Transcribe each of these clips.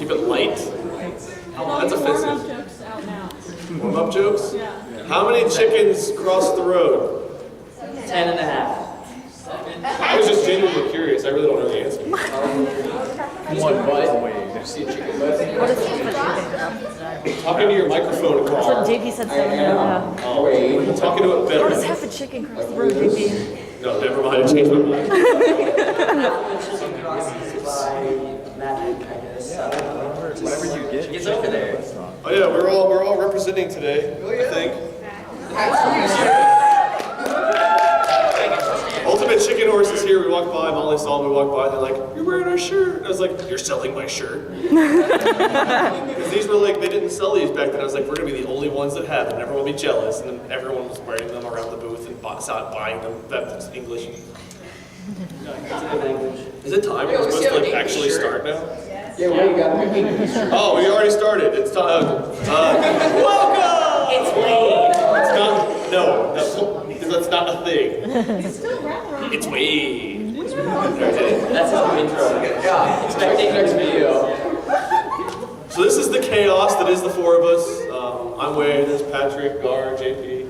Keep it light. That's offensive. Warm-up jokes out now. Warm-up jokes? Yeah. How many chickens crossed the road? 10 and a half. I was just genuinely curious. I really don't know the answer. One butt. See a chicken butt? What is chicken? Talking to your microphone, That's what Carl. JP said 7 and a half. Oh, I'm talking to it How does better. half a chicken cross the road, JP? No, never mind. I changed my mind. By magic, I guess. Whatever you get. It's over there. Oh yeah, we're all representing today. I think. Ultimate Chicken Horse is here. We walked by. Molly saw him. We walked by. They're like, "You're wearing our shirt." I was like, "You're selling my shirt." Because these were like, they didn't sell these back then. I was like, "We're gonna be the only ones that have them. Everyone will be jealous." And then everyone was wearing them around the booth and buying them. That's English. It's a good language. Is it time? We're supposed to like actually start now? Yeah, well, you got me. Oh, we already started. It's time. Welcome! It's Wade. It's not. No, that's not a thing. It's still rather. It's Wade. That's his new intro. Yeah, expect the next video. So this is the chaos that is the four of us. I'm Wade. There's Patrick, Gar, JP.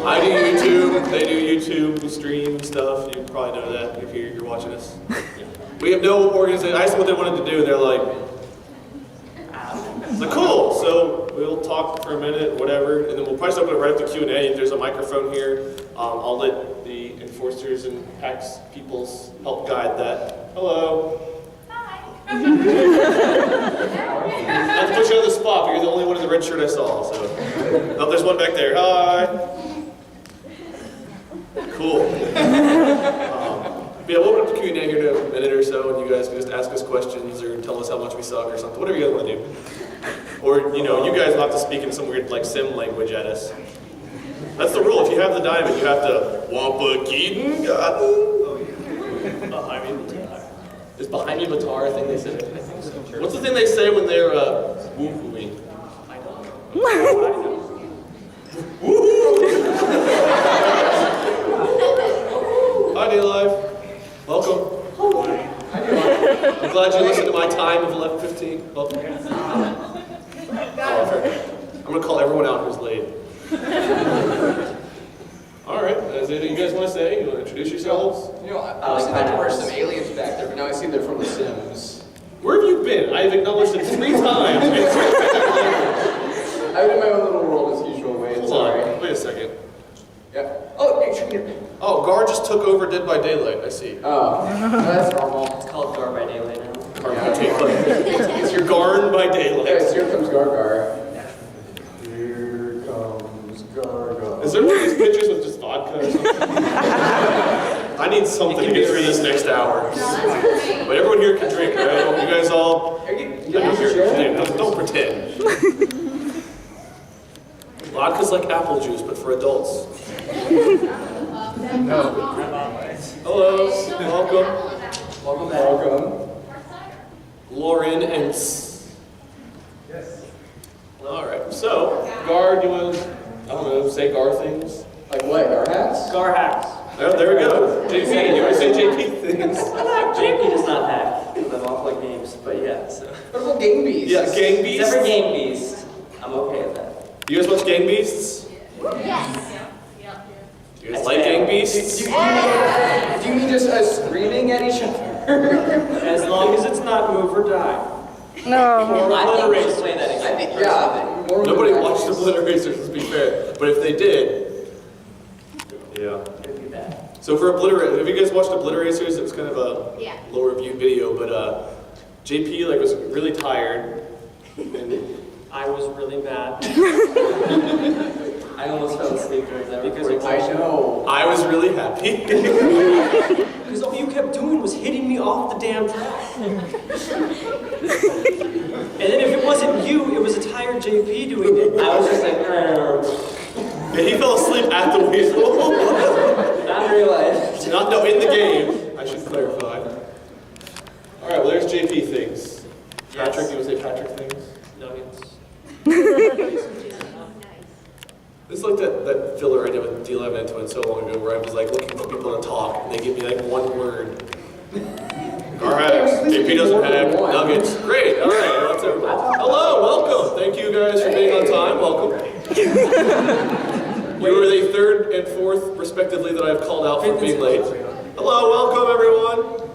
I do YouTube. They do YouTube. We stream stuff. You probably know that if you're watching us. We have no organization. I asked them what they wanted to do, and they're like, cool. So we'll talk for a minute, whatever, and then we'll probably open it right up to Q&A. If there's a microphone here, I'll let the enforcers and PAX peoples help guide that. Hello. Hi. Not to put you on the spot, but you're the only one in the red shirt I saw. So, oh, there's one back there. Hi. Cool. Yeah, we'll open up the Q&A here in a minute or so, and you guys can just ask us questions or tell us how much we suck or something, whatever you guys want to do. Or, you know, you guys will have to speak in some weird, like, sim language at us. That's the rule. If you have the diamond, you have to Wampa Keaton I mean, is behind you Matar a thing they say? I think so. What's the thing they say when they're woo-wooing? I don't know. Hi, D-Live. Welcome. I'm glad you listened to my time of 11:15. Welcome. I'm going to call everyone out who's late. All right. Is there anything you guys want to say? You want to introduce yourselves? You know, I was thinking there were some aliens back there, but now I see they're from The Sims. Where have you been? I've acknowledged it 3 times. I'm in my own little world as usual, Wade. Hold Sorry. on. Wait a second. Yeah. Oh, hey, Junior. Oh, Gar just took over Dead by Daylight. I see. Oh, that's normal. It's called Gar by Daylight now. Gar by Daylight. It's your Garn by Daylight. Yes, here comes Gargar. Here comes Gargar. Is there one of these pictures with just vodka or something? I need something to get through this next hour. But everyone here can drink, right? You guys all... Don't pretend. Vodka's like apple juice, but for adults. No. Hello, welcome. Welcome back. Welcome. Lauren and... Yes. All right, so, Gar, do you want to, I don't know, say Gar things? Like what? Our hats? Gar hacks. Oh, there we go. JP, you want to say JP things? JP does not hack. Because I'm off like games, but yeah. So. What about Gang Beasts? Yeah, Gang Beasts. Except for Game Beast. I'm okay with that. You guys watch Gang Beasts? Yes. You guys like Gang Beasts? Do you mean just us screaming at each other? As long as it's not move or die. No. I think we should play that again. I think, yeah. More Nobody than watched practice. Obliteracers, let's be fair. But if they did, yeah. It'd be bad. So for Obliteracers, have you guys watched Obliteracers? It was kind of a low review video, but JP like was really tired. And I was really bad. I almost fell asleep during that because I know. I was really happy. Because all you kept doing was hitting me off the damn track. And then if it wasn't you, it was a tired JP doing it. I was just like, And he fell asleep at the wheel. not in real life. No, in the game. I should clarify. All right, well, there's JP things. Patrick, you want to say Patrick things? Nuggets. This is like that filler I did with D11 into it so long ago where I was like looking for people to talk and they give me like one word. Car hacks. JP doesn't hack. Nuggets. Great. All right. What's everybody? Hello. Welcome. Thank you guys for being on time. Welcome. You were the third and fourth, respectively, that I've called out for being late. Hello. Welcome, everyone.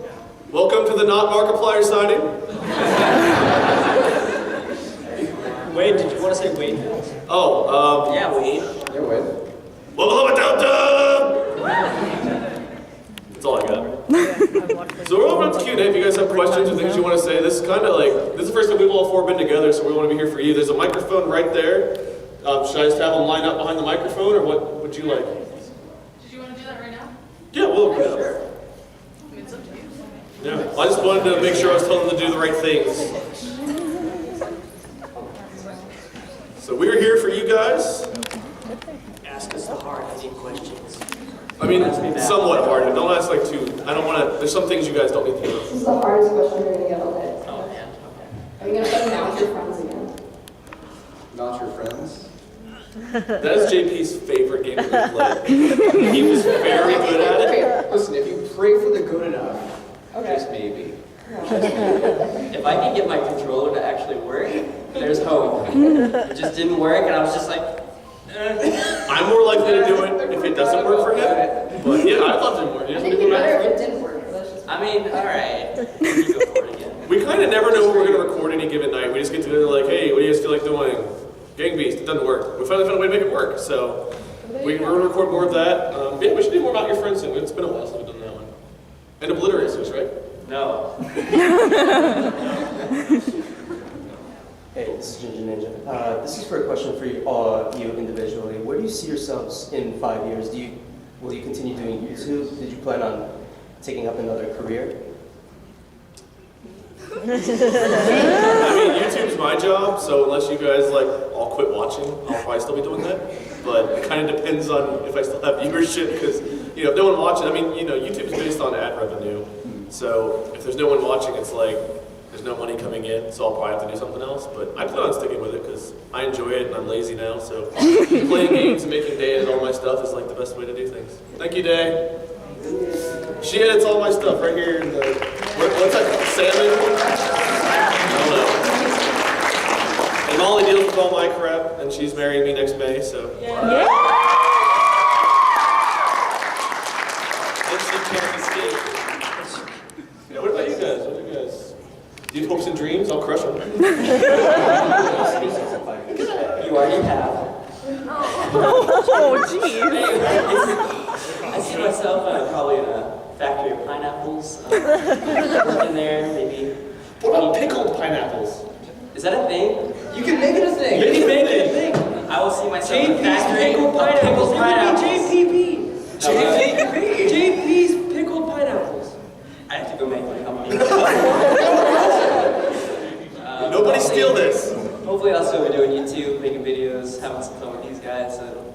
Welcome to the not Markiplier signing. Wade, did you want to say Wade? Oh, Yeah, Wade. Yeah, wait. Welcome to Delta! That's all I got. So we're open up to Q&A if you guys have questions or things you want to say. This is kind of like, this is the first time we've all four been together, so we want to be here for you. There's a microphone right there. Should I just have them line up behind the microphone, or what would you like? Did you want to do that right now? Yeah, we'll open it up. I mean, it's up to you. Yeah, I just wanted to make sure I was telling them to do the right things. So we're here for you guys. Ask us the hard-hitting questions. I mean, somewhat hard. Don't ask like too. I don't want to. There's some things you guys don't need to know. This is the hardest question you're gonna get all day. Oh, man. Are you gonna play Announce Your Friends again? Not your friends? That is JP's favorite game that we played. He was very good at it. Okay, listen, if you pray for the good enough, just maybe. If I can get my controller to actually work, there's hope. It just didn't work, and I was just like, I'm more likely to do it if it doesn't work for him. But yeah, I'd love to work. I think it'd be better if it didn't work. But that's just I mean, alright. You go for it again. We kind of never know what we're going to record any given night. We just get together like, hey, what do you guys feel like doing? Gang Beast, it doesn't work. We finally found a way to make it work. So we're going to record more of that. Yeah, we should do more about your friends soon. It's been a while since we've done that one. And Obliterators, right? No. Hey, this is Ginger Ninja. This is for a question for you, you individually. Where do you see yourselves in 5 years? Will you continue doing YouTube? Did you plan on taking up another career? I mean, YouTube's my job, so unless you guys like all quit watching, I'll probably still be doing that. But it kind of depends on if I still have viewership, because you know, if no one watching, I mean, you know, YouTube's based on ad revenue. So if there's no one watching, it's like there's no money coming in, so I'll probably have to do something else. But I plan on sticking with it because I enjoy it and I'm lazy now. So playing games and making Day edit all my stuff is like the best way to do things. Thank you, Day. She edits all my stuff right here in the, what's that called? Salmon? I don't know. And Molly deals with all my crap, and she's marrying me next May, so. Yeah. And she can't escape. Yeah, what about you guys? What do you guys? Do you have hopes and dreams? I'll crush them. You already have. Oh, jeez. I see myself probably in a factory of pineapples. Working there, maybe. What about pickled pineapples? Is that a thing? You can make it a thing. You can make it a thing. I will see myself in a factory of pickled pineapples. JPP. JP's pickled pineapples. I have to go make my company. Nobody steal this. Hopefully I'll still be doing YouTube, making videos, having some fun with these guys. So,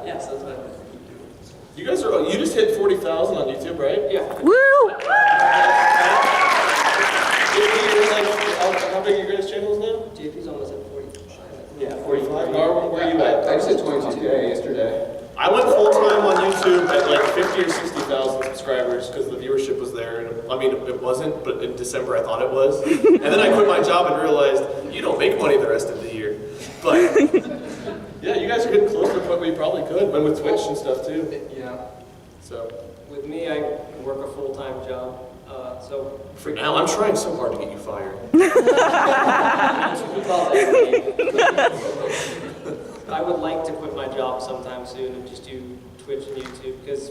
yeah, so that's what I'm keep doing. You guys are, you just hit 40,000 on YouTube, right? Yeah. Woo! How big are your guys' channels now? JP's almost at 45. Yeah, 45. 45. Garwin, where are you at? I just hit 22 yesterday. I went full time on YouTube at like 50 or 60,000 subscribers because the viewership was there. And I mean, it wasn't, but in December I thought it was. And then I quit my job and realized you don't make money the rest of the year. But yeah, you guys are getting close to the point where you probably could, and with Twitch and stuff too. Yeah. So With me, I work a full-time job. So for now, I'm trying so hard to get you fired. I would like to quit my job sometime soon and just do Twitch and YouTube, because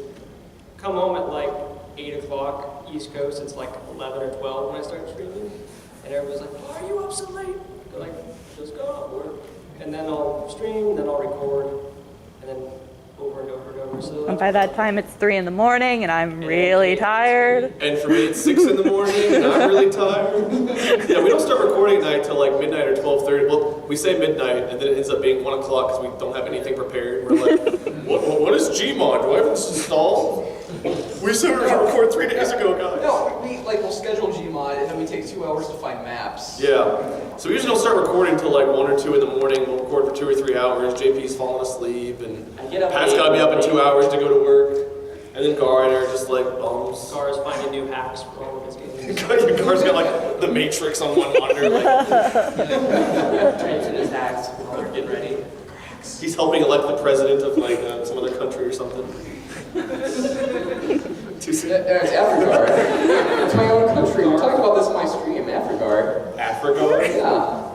come home at like 8 o'clock East Coast, it's like 11 or 12 when I start streaming, and everybody's like, why are you up so late? They're like, just go out, work. And then I'll stream, then I'll record, and then over and over and over. So And by that time, it's 3 in the morning, and I'm really tired. And for me, it's 6 in the morning, and I'm really tired. Yeah, we don't start recording at night till like midnight or 12:30. Well, we say midnight, and then it ends up being 1 o'clock because we don't have anything prepared. We're like, what is Gmod? Do I have this installed? We said we were going to record 3 days ago, guys. No, we'll schedule Gmod and then we take 2 hours to find maps. Yeah. So we usually don't start recording until like 1 or 2 in the morning. We'll record for 2 or 3 hours. JP's falling asleep, and I get up Pat's late. got to be up in 2 hours to go to work. And then Gar and I are just like bums. Gar is finding new hacks for all of his games. Gar's got like the Matrix on one monitor. Like, Trades in his hacks while we're getting ready. he's helping elect the president of like some other country or something. Too soon. It's Afrigar. It's my own country. We talked about this in my stream, Afrigar. Afrigar? Yeah.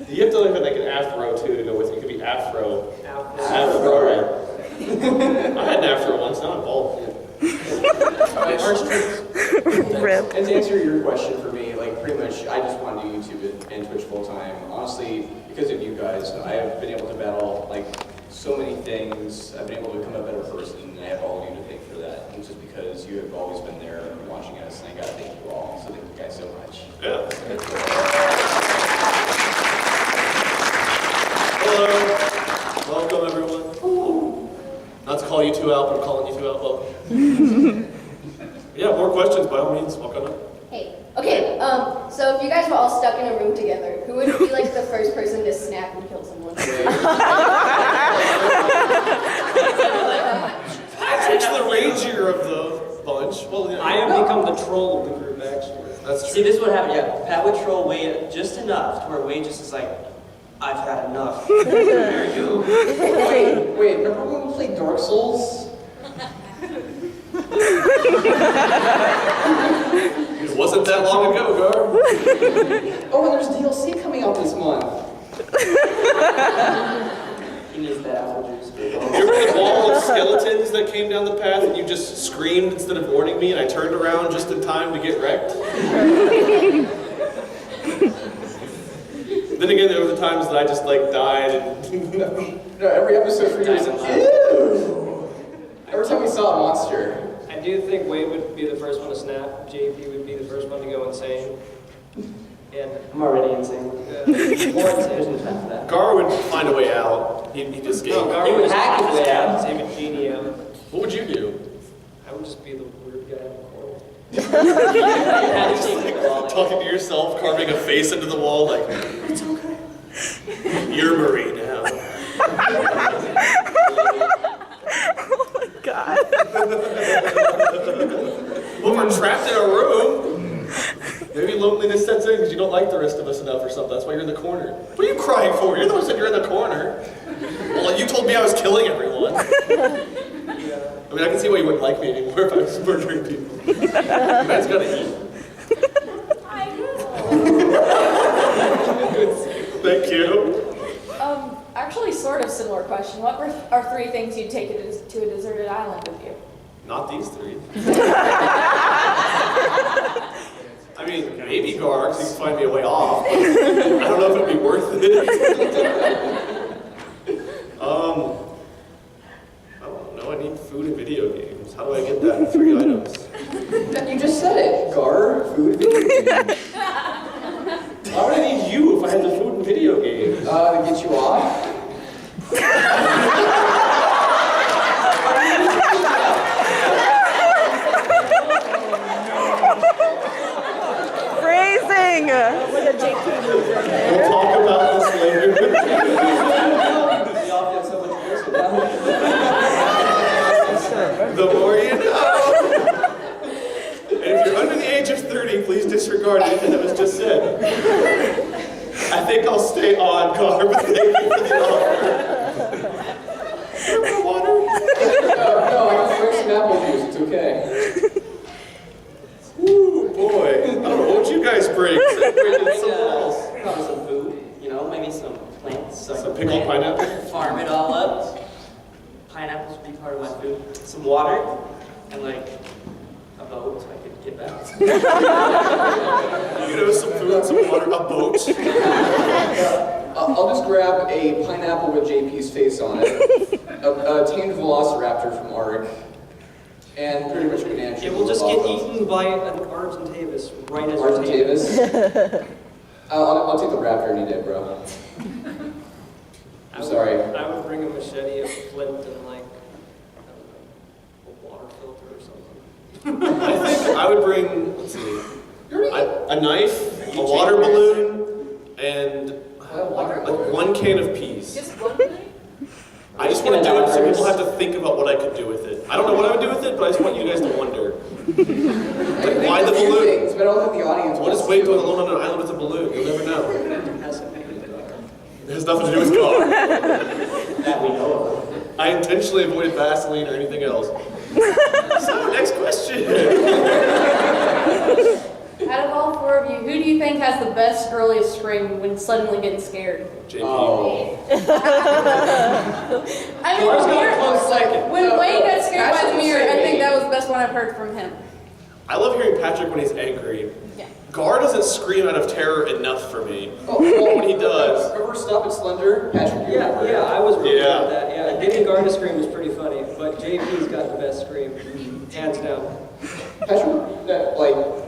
You have to look at like an afro too to go with it. You could be afro. Afro. I had an afro once, now I'm bald. Rip. And to answer your question for me, like pretty much I just want to do YouTube and Twitch full time. Honestly, because of you guys, I have been able to battle like so many things. I've been able to become a better person, and I have all of you to thank for that. And just because you have always been there watching us, and I gotta thank you all. So thank you guys so much. Yeah. Hello. Welcome everyone. Ooh. Not to call you two out, but I'm calling you two out. Welcome. Yeah, more questions by all means. Walk on up. Hey. Okay, so if you guys were all stuck in a room together, who would be like the first person to snap and kill someone? Patrick's the ragier of the bunch. Well, yeah. I have become the troll of the group, actually. That's true. See, this is what happened. Yeah, Pat would troll Wade just enough to where Wade just is like, I've had enough. There you go. Wait, remember when we played Dark Souls? It wasn't that long ago, Gar. Oh, and there's DLC coming out this month. He needs that apple juice. You remember the wall of skeletons that came down the path and you just screamed instead of warning me and I turned around just in time to get wrecked? Then again, there were the times that I just like died and... No, every episode for you was like, ew! Every time we saw a monster. I do think Wade would be the first one to snap. JP would be the first one to go insane. And I'm already insane. More insane than time for that. Gar would find a way out. He just gave. Gar He would would hack hack his his way dad. out. Same with GDM. What would you do? I would just be the weird guy in the corner. Talking to yourself, carving a face into the wall like, it's okay. You're Marie now. Oh my god. Well, we're trapped in a room. Maybe loneliness sets in because you don't like the rest of us enough or something. That's why you're in the corner. What are you crying for? You're the one who said you're in the corner. Well, you told me I was killing everyone. I mean, I can see why you wouldn't like me anymore if I was murdering people. You guys gotta eat. Thank you. Actually, sort of similar question. What are 3 things you'd take to a deserted island with you? Not these 3. I mean, maybe Gar, because you can find me a way off. But I don't know if it'd be worth it. I don't know. I need food and video games. How do I get that in 3 items? You just said it. Gar, food, video games. Why would I need you if I had the food and video games? To get you off. Phrasing. We'll talk about this later. We all feel so much worse about it. The more you know. And if you're under the age of 30, please disregard anything that was just said. I think I'll stay on, Gar, but thank you for the offer. You want water? No, I can drink some apple juice. It's okay. Ooh, boy. I don't know what you guys bring. Bring in something else. Probably some food, you know, maybe some plants. Some pickled pineapple? Farm it all up. Pineapples would be part of my food. Some water, and like a boat so I could get back. You know, some food and some water, a boat. I'll just grab a pineapple with JP's face on it, a tamed velociraptor from Ark, and pretty much a banana. It will just get eaten by an Argentavis right as you're taking it. Argentavis. I'll take the raptor any day, bro. I'm sorry. I would bring a machete, a flint, and like, I don't know, a water filter or something. I think I would bring, let's see, a knife, a water balloon, and like 1 can of peas. Just one thing? I just want to do it so people have to think about what I could do with it. I don't know what I would do with it, but I just want you guys to wonder. Like, why the balloon? Things, but I don't think the audience What is Wade doing alone on an island with a balloon? You'll never know. It has nothing to do with God. That we know of. I intentionally avoided Vaseline or anything else. So, next question. Out of all four of you, who do you think has the best earliest scream when suddenly getting scared? JP. Oh. I mean, Laura's got a close second. when Wayne got scared by the Patrick mirror, I said think me. that was the best one I've heard from him. I love hearing Patrick when he's angry. Yeah. Gar doesn't scream out of terror enough for me. Oh, well, When he does. Remember Stop It Slender? Patrick, you remember? Yeah, I was really Yeah. good at that. Yeah, getting Gar to scream was pretty funny, but JP's got the best scream, hands down. Patrick,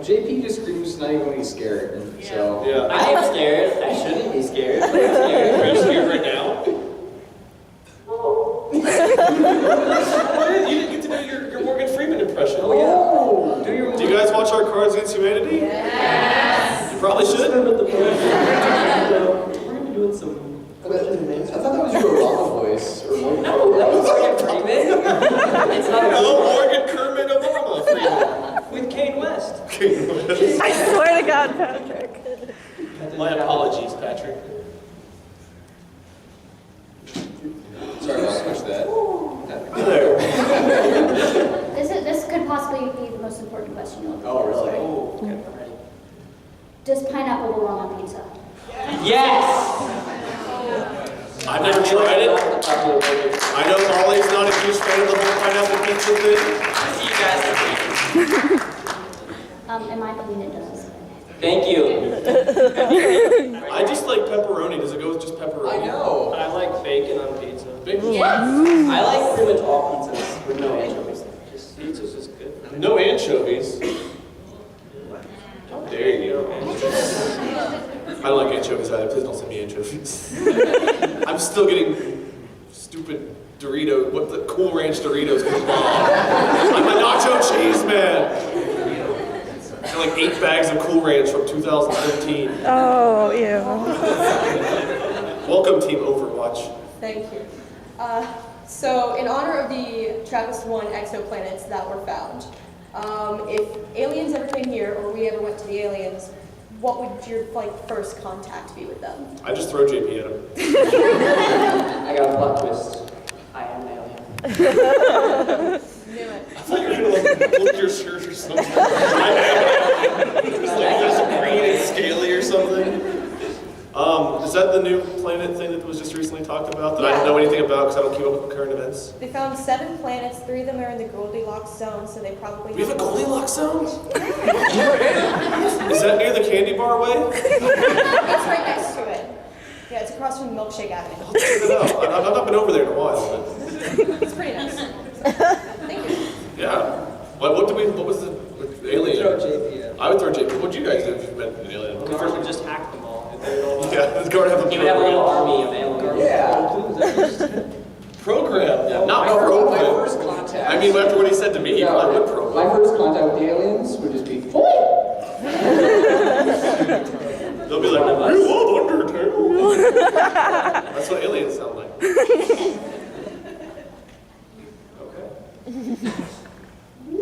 JP just screams not even when he's scared. So. Yeah. I am scared. I shouldn't be scared. But I'm Are scared. you scared right now? You didn't get to do your Morgan Freeman impression. Oh yeah. Do your Do you guys watch our Cards Against Humanity? Yes. You probably should. We're gonna be doing some. I thought that was your Obama voice. Or Morgan. No, that was Morgan Freeman. It's not a Hello, Morgan Kermit Obama. with Kane West. I swear to God, Patrick. My apologies, Patrick. Sorry, I'll switch that. There. This could possibly be the most important question you'll Oh, really? Oh, okay, I'm ready. Does pineapple belong on pizza? Yes. I've never tried it. I know Ollie's not a huge fan of the whole pineapple pizza thing. See you guys next week. In my opinion, it does. Thank you. I just like pepperoni. Does it go with just pepperoni? I know. I like bacon on pizza. Bacon? I like pretty much all pizzas with no anchovies. Just pizza's just good. No anchovies. How dare you? I don't like anchovies either. Please don't send me anchovies. I'm still getting stupid Dorito, what the Cool Ranch Doritos from Mom. I'm a nacho cheese man. And like 8 bags of Cool Ranch from 2013. Oh, ew. Welcome, Team Overwatch. Thank you. So, in honor of the TRAPPIST-1 exoplanets that were found, if aliens ever came here, or we ever went to the aliens, what would your first contact be with them? I just throw JP at him. I got a plot twist. I am an alien. Knew it. I thought you were gonna flip your shirt or something. Just green and scaly or something. Is that the new planet thing that was just recently talked about that I don't know anything about because I don't keep up with current events? They found 7 planets, 3 of them are in the Goldilocks zone, so they probably We have a Goldilocks zone? Is that near the candy bar way? It's right next to it. Yeah, it's across from Milkshake Avenue. I'll check it out. I've not been over there in a while, but It's pretty nice. Thank you. yeah. What was the alien? Throw JP in. I would throw JP. What'd you guys do if you met an alien? Gar would just hack them all. And they would all Yeah, let's go and have a You would have a little program. army of aliens. Yeah. Program? No, Not my program. first contact. I mean, after what he said to me, he probably would program. My first contact with the aliens would just be, They'll be like, you love Undertale. That's what aliens sound like. Okay.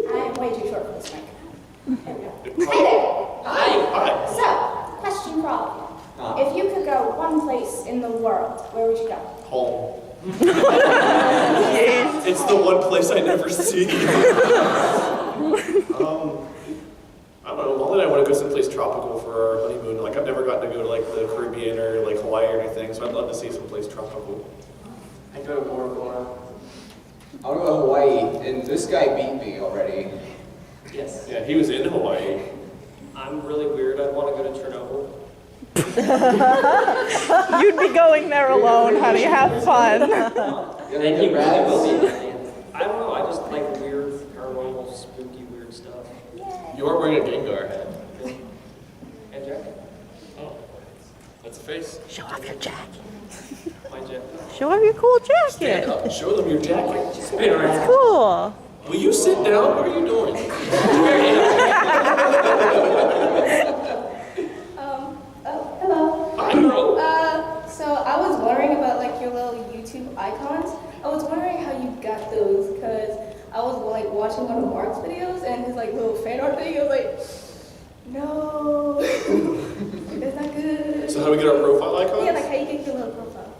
I'm way too short for this mic. There we go. Hi. Hi there. Hi. So, question for all of you. If you could go one place in the world, where would you go? Home. It's the one place I never see. I don't know. Molly and I want to go someplace tropical for our honeymoon. Like, I've never gotten to go to like the Caribbean or like Hawaii or anything, so I'd love to see someplace tropical. I'd go to Bora Bora. I want to go to Hawaii, and this guy beat me already. Yes. Yeah, he was in Hawaii. I'm really weird. I'd want to go to Chernobyl. You'd be going there alone, honey. Have fun. And he really will be an alien. I don't know. I just like weird, paranormal, spooky, weird stuff. You are wearing a Gengar hat. And jacket. Oh, that's a face. Show off your jacket. My jacket. Show off your cool Stand jacket. up and show them your jacket. Spin around. Cool. Will you sit down? What are you doing? Hello. I know. So I was wondering about your little YouTube icons. I I was like watching one of Mark's videos and his like little fan art video, like, no, that's not good. So how do we get our profile icons? Yeah, like how you get your little profile.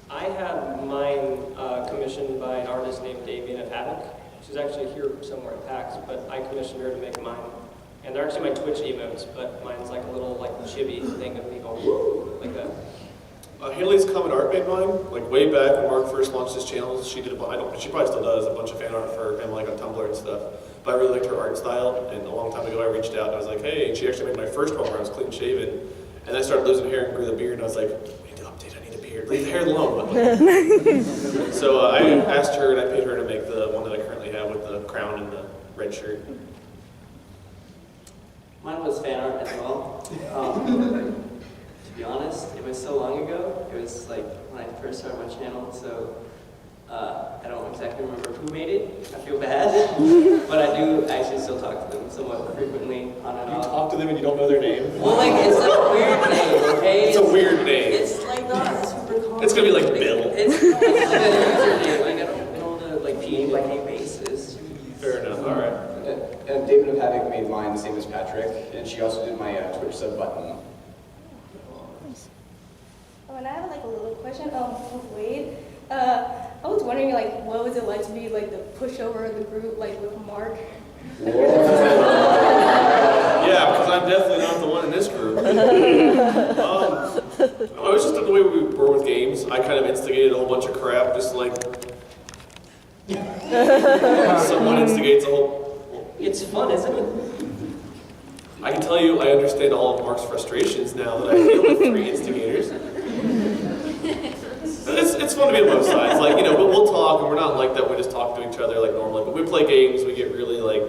I have mine commissioned by an artist named Davian of Havoc. She's actually here somewhere at PAX, but I commissioned her to make mine. And they're actually my Twitch emotes, but mine's like a little like chibi thing of me going woo, like that. Haley's Common Art made mine, like way back when Mark first launched his channel. She did she probably still does a bunch of fan art for him, like on Tumblr and stuff. But I really liked her art style, and a long time ago I reached out and I was like, hey, and she actually made my first one where I was clean shaven. And then I started losing hair and grew the beard, and I was like, I need to update, I need a beard. Leave the hair alone. So I asked her and I paid her to make the one that I currently have with the crown and the red shirt. Mine was fan art as well. To be honest, it was so long ago. It was like when I first started my channel, so I don't exactly remember who made it. I feel bad, but I do actually still talk to them somewhat frequently on and You off. talk to them and you don't know their name? Well, like it's a weird name, okay? It's a weird name. It's like not super common. It's gonna be like Bill. It's not like a username. Like I don't know the like name by name basis. Fair enough, all right. And David of Havoc made mine the same as Patrick, and she also did my Twitch sub button. Oh, and I have like a little question. With Wade, I was wondering like what was it like to be like the pushover of the group, like with Mark? Yeah, because I'm definitely not the one in this group. It was just the way we were with games. I kind of instigated a whole bunch of crap, just like someone instigates a whole. It's fun, isn't it? I can tell you, I understand all of Mark's frustrations now that I deal with 3 instigators. It's fun to be on both sides. Like, you know, we'll talk, and we're not like that. We just talk to each other like normally. But we play games, we get really like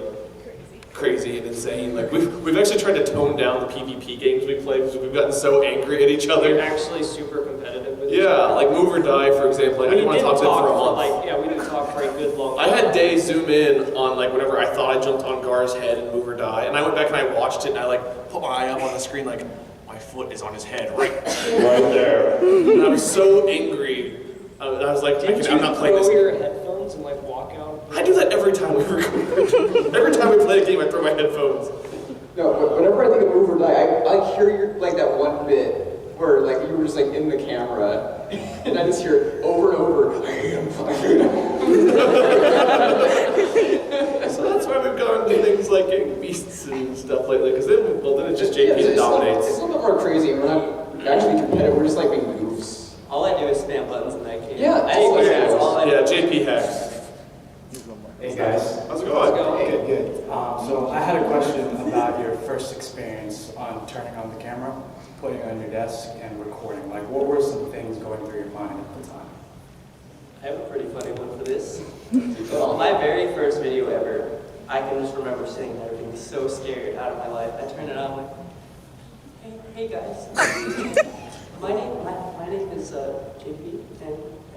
crazy and insane. Like we've actually tried to tone down the PvP games we play because we've gotten so angry at each other. We're actually super competitive with each other. Yeah, like Move or Die, for example. I didn't want to talk to them for a month. We didn't talk for a good long I had Day zoom in on like whenever I thought I jumped on Gar's head and Move or Die, and I went back and I watched it and I like put my eye up on the screen like my foot is on his head right there. And I was so angry. I was like, I'm not playing this. Throw your headphones and like walk out. I do that every time we record. Every time we play a game, I throw my headphones. No, but whenever I think of Move or Die, I hear your, like that one bit where like you were just like in the camera, and I just hear it over and over. I am fired. So that's why we've gone to things like getting beasts and stuff lately, because then it's just JP that dominates. It's a little bit more crazy. We're not actually competitive. We're just like being goofs. All I do is spam buttons in that game. Yeah, that's all I do. Yeah, JP hacks. Hey guys. How's it going? Good. So I had a question about your first experience on turning on the camera, putting it on your desk, and recording. Like, what were some things going through your mind at the time? I have a pretty funny one for this. My very first video ever, I can just remember sitting there being so scared out of my life. I turned it on like, hey guys. My name is JP,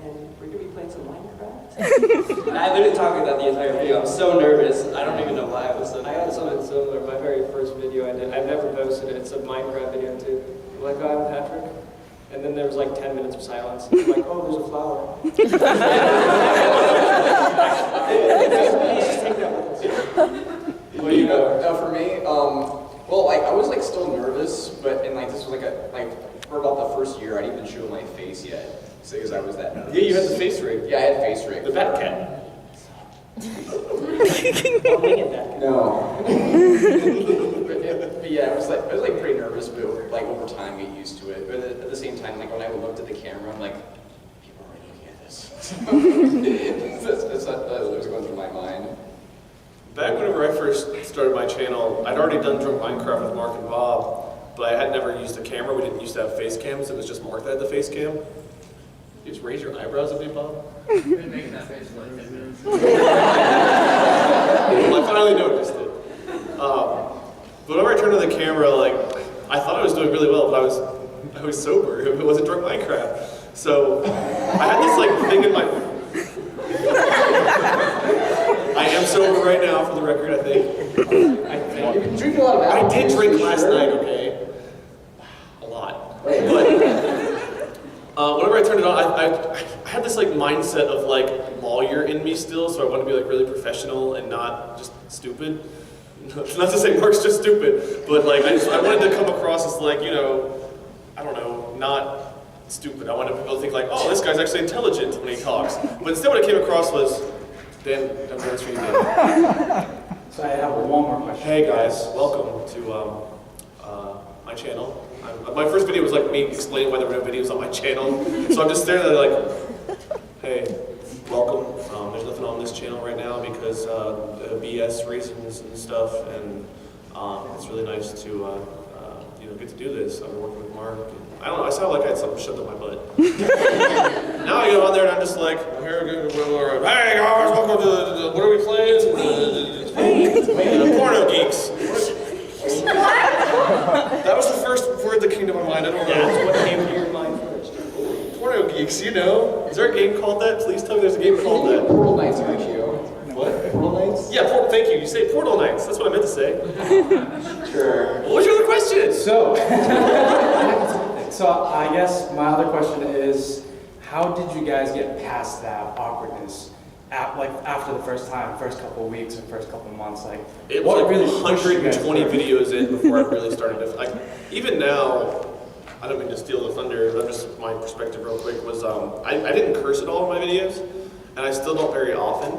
and we're gonna be playing some Minecraft. And I literally talked about the entire video. I'm so nervous. I don't even know why I was so nervous. I had something similar. My very first video I did, I've never posted it. It's a Minecraft video too. I'm like, oh, I'm Patrick. And then there was like 10 minutes of silence. I'm like, oh, there's a flower. What do you know? For me, well, like I was like still nervous, but and like this was like for about the first year, I didn't even show my face yet, because I was that nervous. Yeah, you had the face rig. Yeah, I had face rig. The fat cat. No. but yeah, I was like pretty nervous, but like over time get used to it. But at the same time, like when I looked at the camera, I'm like, people are looking at this. That's what was going through my mind. Back whenever I first started my channel, I'd already done Drunk Minecraft with Mark and Bob, but I had never used a camera. We didn't used to have face cams. It was just Mark that had the face cam. You just raise your eyebrows at me, Bob? You've been making that face for like 10 minutes. I finally noticed it. But whenever I turned on the camera, like, I thought I was doing really well, but I was sober. It wasn't Drunk Minecraft. So I had this like thing in my... I am sober right now, for the record, I think. You've been drinking a lot of I alcohol. did drink last night, okay? A lot. But whenever I turned it on, I had this like mindset of like, lawyer in me still, so I want to be like really professional and not just stupid. Not to say Mark's just stupid, but like I wanted to come across as like, you know, I don't know, not stupid. I wanted people to think like, oh, this guy's actually intelligent when he talks. But instead what I came across was, damn, I'm going to So I have one more question. Hey guys, welcome to my channel. My first video was like me explaining why there were no videos on my channel. So I'm just there like, hey, welcome. There's nothing on this channel right now because BS reasons and stuff, and it's really nice to you know, get to do this. I've been working with Mark. I don't know, I sound like I had something shoved up my butt. Now I go on there and I'm just like, hey guys, welcome to what are we playing? Porno geeks. That was the first word that came to my mind. I don't know. That's what came to your mind first. Porno geeks, you know. Is there a game called that? Please tell me there's a game called that. Portal Knights, Machio. What? Portal Knights? Yeah, thank you. You say Portal Knights. That's what I meant to say. Sure. What was your other question? So, so I guess my other question is, how did you guys get past that awkwardness? After the first couple of weeks and first couple of months, like it was like really 120 videos in before I really started to like. Even now, I don't mean to steal the thunder, but just my perspective real quick was I didn't curse at all in my videos, and I still don't very often.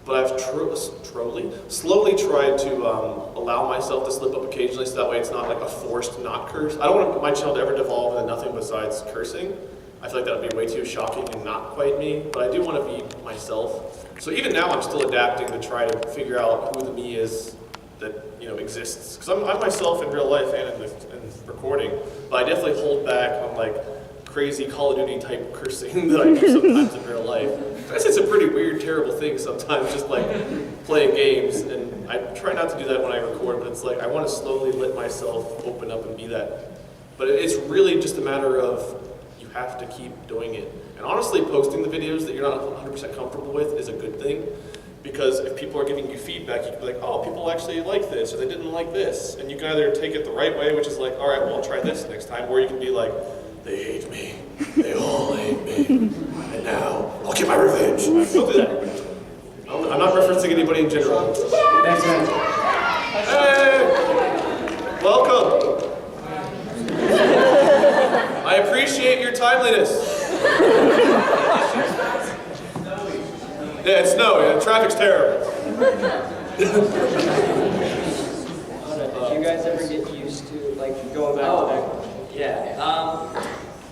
But I've slowly tried to allow myself to slip up occasionally, so that way it's not like a forced not curse. I don't want my channel to ever devolve into nothing besides cursing. I feel like that would be way too shocking and not quite me, but I do want to be myself. So even now I'm still adapting to try to figure out who the me is that, you know, exists. Because I'm myself in real life and in recording, but I definitely hold back on like crazy Call of Duty type cursing that I do sometimes in real life. I guess it's a pretty weird, terrible thing sometimes, just like playing games, and I try not to do that when I record, but it's like I want to slowly let myself open up and be that. But it's really just a matter of have to keep doing it. And honestly, posting the videos that you're not 100% comfortable with is a good thing, because if people are giving you feedback, you can be like, oh, people actually like this, or they didn't like this. And you can either take it the right way, which is like, all right, well, I'll try this next time, or you can be like, they hate me, they all hate me, and now I'll get my revenge. Don't do that. I'm not referencing anybody in general. Thanks, man. Hey! Welcome. I appreciate your timeliness. Yeah, it's snowy. The traffic's terrible. Did you guys ever get used to like going back to back? Yeah.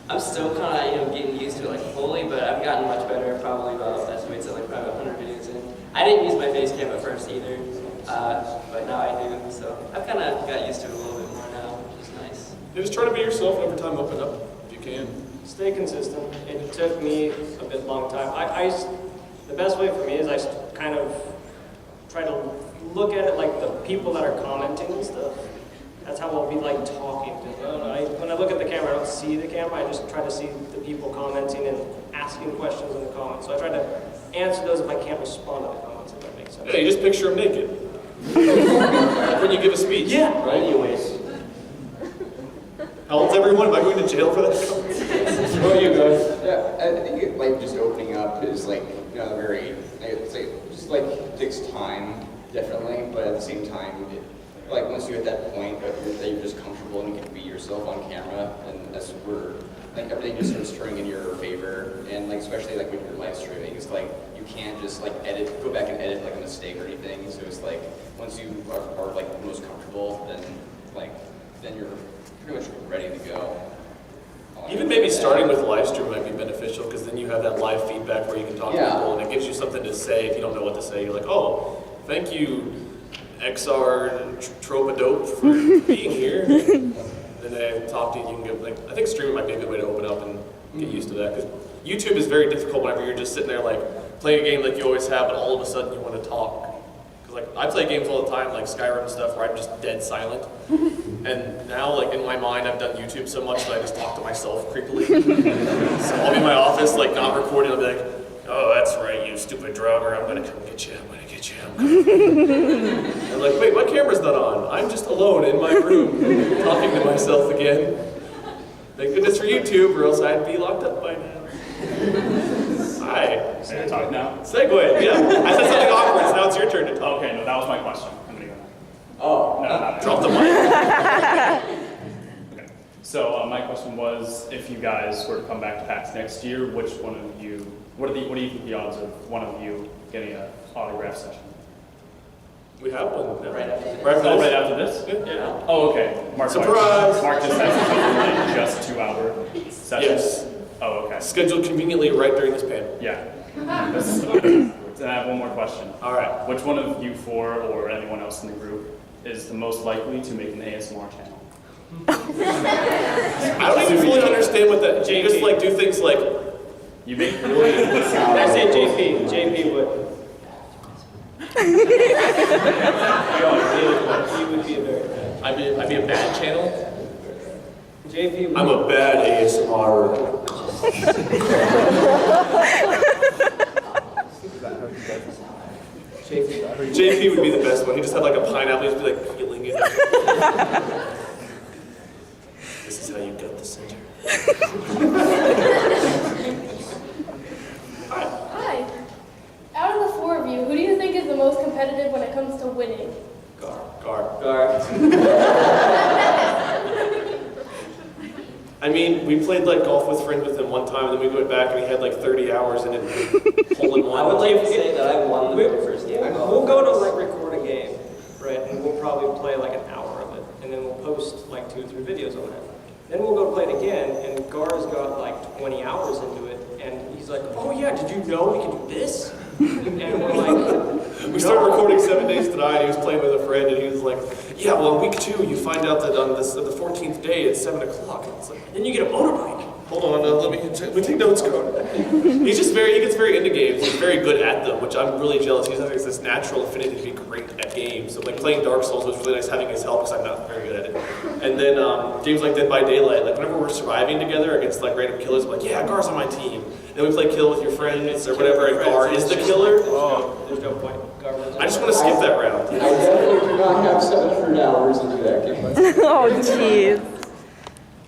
I'm still kind of, you know, getting used to it like fully, but I've gotten much better. Probably about, as we said, like probably 100 videos in. I didn't use my face cam at first either, but now I do. So I've kind of got used to it a little bit more now, which is nice. Yeah, just try to be yourself every time. Open up if you can. Stay consistent. It took me a bit long time. The best way for me is I kind of try to look at it like the people that are commenting and stuff. That's how I'll be like talking to them. When I look at the camera, I don't see the camera. I just try to see the people commenting and asking questions in the comments. So I try to answer those if I can't respond to the comments, if that makes sense. Yeah, you just picture them naked. Like when you give a speech. Yeah. Right? Anyways. How old's everyone? Am I going to jail for that? What about you guys? Yeah, I think like just opening up is like, you know, very, it's like, just like takes time, definitely, but at the same time, like once you're at that point that you're just comfortable and you can be yourself on camera, and that's where like everything just starts turning in your favor, and like especially like when you're live streaming, it's like you can't just like go back and edit like a mistake or anything. So it's like once you are like most comfortable, then you're pretty much ready to go. Even maybe starting with live stream might be beneficial, because then you have that live feedback where you can talk to people, and it gives you something to say if you don't know what to say. You're like, oh, thank you, XR Tropadope, for being here. And then they talk to you, you can get, like, I think streaming might be a good way to open up and get used to that, because YouTube is very difficult whenever you're just sitting there like playing a game like you always have, but all of a sudden you want to talk. Because like I play games all the time, like Skyrim and stuff, where I'm just dead silent. And now, like in my mind, I've done YouTube so much that I just talk to myself creepily. So I'll be in my office, like not recording. I'll be like, "Oh, that's right, you stupid drugger. I'm gonna come get you. I'm gonna get you. I'm like, wait, my camera's not on. I'm just alone in my room, talking to myself again. Thank goodness for YouTube, or else I'd be locked up by now. Hi. Can I talk now? Segue, yeah. I said something awkward, so now it's your turn to talk. Okay, no, that was my question. I'm gonna go now. Oh. No, not Drop the mic. Okay. So my question was, if you guys were to come back to PAX next year, which one of you, what do you think the odds of one of you getting an autograph session? We have one now. Right after this. Right after this? Yeah. Oh, okay. Mark, Surprise! Mark just has like just 2-hour sessions. Yes. Oh, okay. Scheduled conveniently right during this panel. Yeah. Then I have one more question. All right. Which one of you four or anyone else in the group is the most likely to make an ASMR channel? I don't even fully understand what that. You just like do things like. You make really good sound. I say JP. JP would. He would be a very bad. I'd be a bad channel. JP would I'm a bad ASMR. JP would be the best one. He just had like a pineapple. He'd just be like peeling it. This is how you gut the center. Hi. Out of the four of you, who do you think is the most competitive when it comes to winning? Gar. I mean, we played like golf with friends with him one time, and then we went back and he had like 30 hours in it, hole in one. I would like to say that I won the very first game. We'll go to like record a game, right? And we'll probably play like an hour of it, and then we'll post like 2 or 3 videos on that. Then we'll go play it again, and Gar's got like 20 hours into it, and he's like, "Oh yeah, did you know we can do this?" And we're like, we started recording 7 days tonight, and he was playing with a friend, and he was like, yeah, well, in week 2, you find out that on the 14th day, it's 7 o'clock. And it's like, then you get a motorbike. Hold on, let me take notes, Gar. He gets very into games. He's very good at them, which I'm really jealous. He has this natural affinity to be great at games. So, like, playing Dark Souls was really nice having his help, because I'm not very good at it. And then games like Dead by Daylight, like, whenever we're surviving together against, like, random killers, I'm like, yeah, Gar's on my team. Then we play Kill with Your Friends or whatever, and Gar is the killer. there's no point. I just want to skip that round. I definitely do not have 700 hours into that game. Oh, jeez.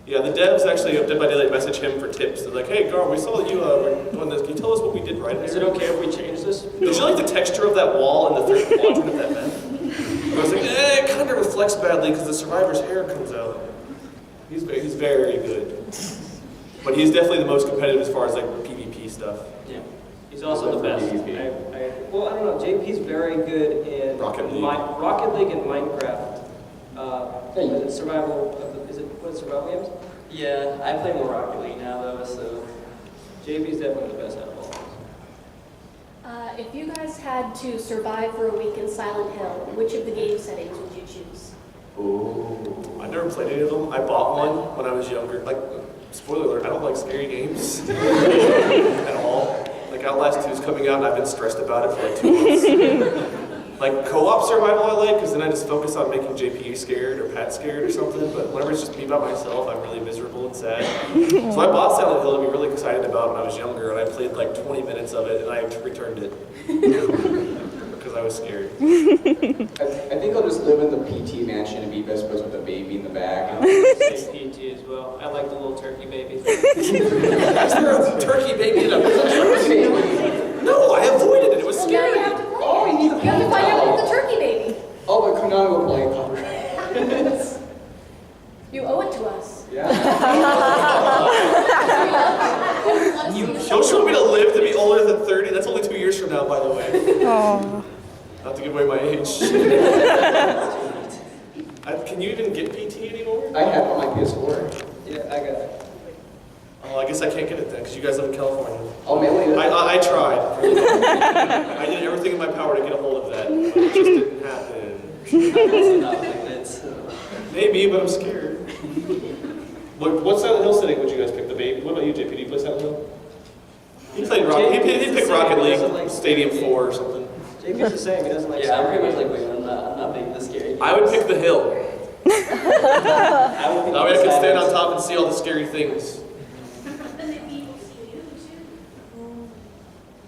Yeah, the devs actually of Dead by Daylight message him for tips. They're like, hey, Gar, we saw that you were doing this. Can you tell us what we did right here? Is it okay if we change this? Did you like the texture of that wall in the third quadrant of that map? I was like, it kind of reflects badly because the survivor's hair comes out. He's very good. But he's definitely the most competitive as far as like PvP stuff. Yeah. He's also the best. Well, I don't know. JP's very good in Rocket League. Rocket League and Minecraft. Survival. What is survival games? Yeah, I play more Rocket League now though, so. JP's definitely the best out of all. If you guys had to survive for a week in Silent Hill, which of the game settings would you choose? Ooh. I've never played any of them. I bought one when I was younger. Like, spoiler alert, I don't like scary games at all. Like Outlast 2 is coming out and I've been stressed about it for like 2 months. Like co-op survival I like because then I just focus on making JP scared or Pat scared or something, but whenever it's just me by myself, I'm really miserable and sad. So I bought Silent Hill to be really excited about when I was younger, and I played like 20 minutes of it and I returned it because I was scared. I think I'll just live in the PT mansion and be best buds with a baby in the back. PT as well. I like the little turkey baby. Is there a turkey baby in a No, I avoided it. It was Well, now scary. you have to play. Oh, you need to You have to find out what's the turkey baby. Oh, but come on, we'll play copyright. You owe it to us. Yeah. Don't you want me to live to be older than 30? That's only 2 years from now, by the way. Oh. Not to give away my age. Can you even get PT anymore? I have on my PS4. Yeah, I got it. Oh, I guess I can't get it then, because you guys live in California. Oh, man, I tried. I did everything in my power to get a hold of that, but it just didn't happen. Maybe, but I'm scared. What Silent Hill setting would you guys pick? The baby? What about you, JP? Do you play Silent Hill? He played Rocket. He picked Rocket League, Stadium 4 or something. JP's the same. He doesn't like. Yeah, I'm pretty much like wait. I'm not big into scary games. I would pick the hill. I That way I could stand on top and see all the scary things.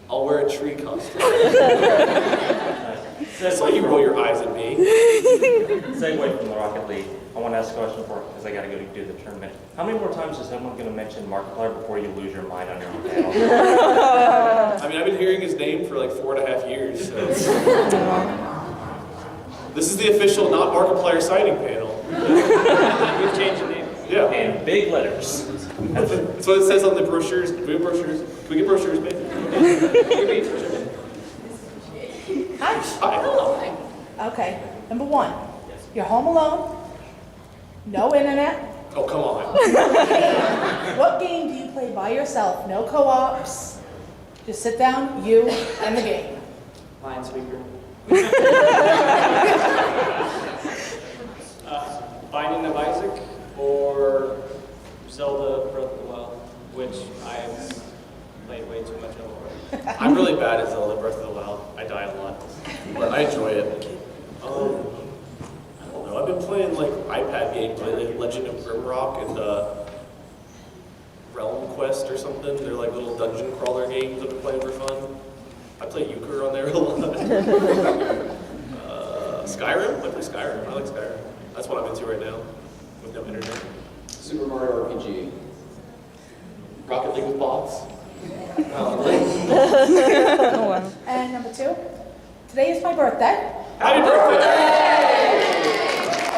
I'll wear a tree costume. That's why you roll your eyes at me. Segue from the Rocket League. I want to ask a question for because I got to go do the tournament. How many more times is someone going to mention Markiplier before you lose your mind on your own panel? I mean, I've been hearing his name for like 4.5 years. So this is the official not Markiplier sighting panel. We've changed the name. Yeah. And big letters. That's what it says on the brochures. Do we have brochures? Can we get brochures, baby? Hi. Hi. Okay. Number one, you're home alone. No internet. Oh, come on. What game do you play by yourself? No co-ops. Just sit down, you, and the game. Minesweeper. Binding of Isaac or Zelda Breath of the Wild, which I've played way too much of already. I'm really bad at Zelda Breath of the Wild. I die a lot. But I enjoy it. I don't know. I've been playing like iPad games lately, Legend of Grimrock and Realm Quest or something. They're like little dungeon crawler games I've been playing for fun. I play euchre on there a lot. Skyrim? I play Skyrim. I like Skyrim. That's what I'm into right now, with no internet. Super Mario RPG. Rocket League with bots. And number two, today is my birthday. Happy birthday!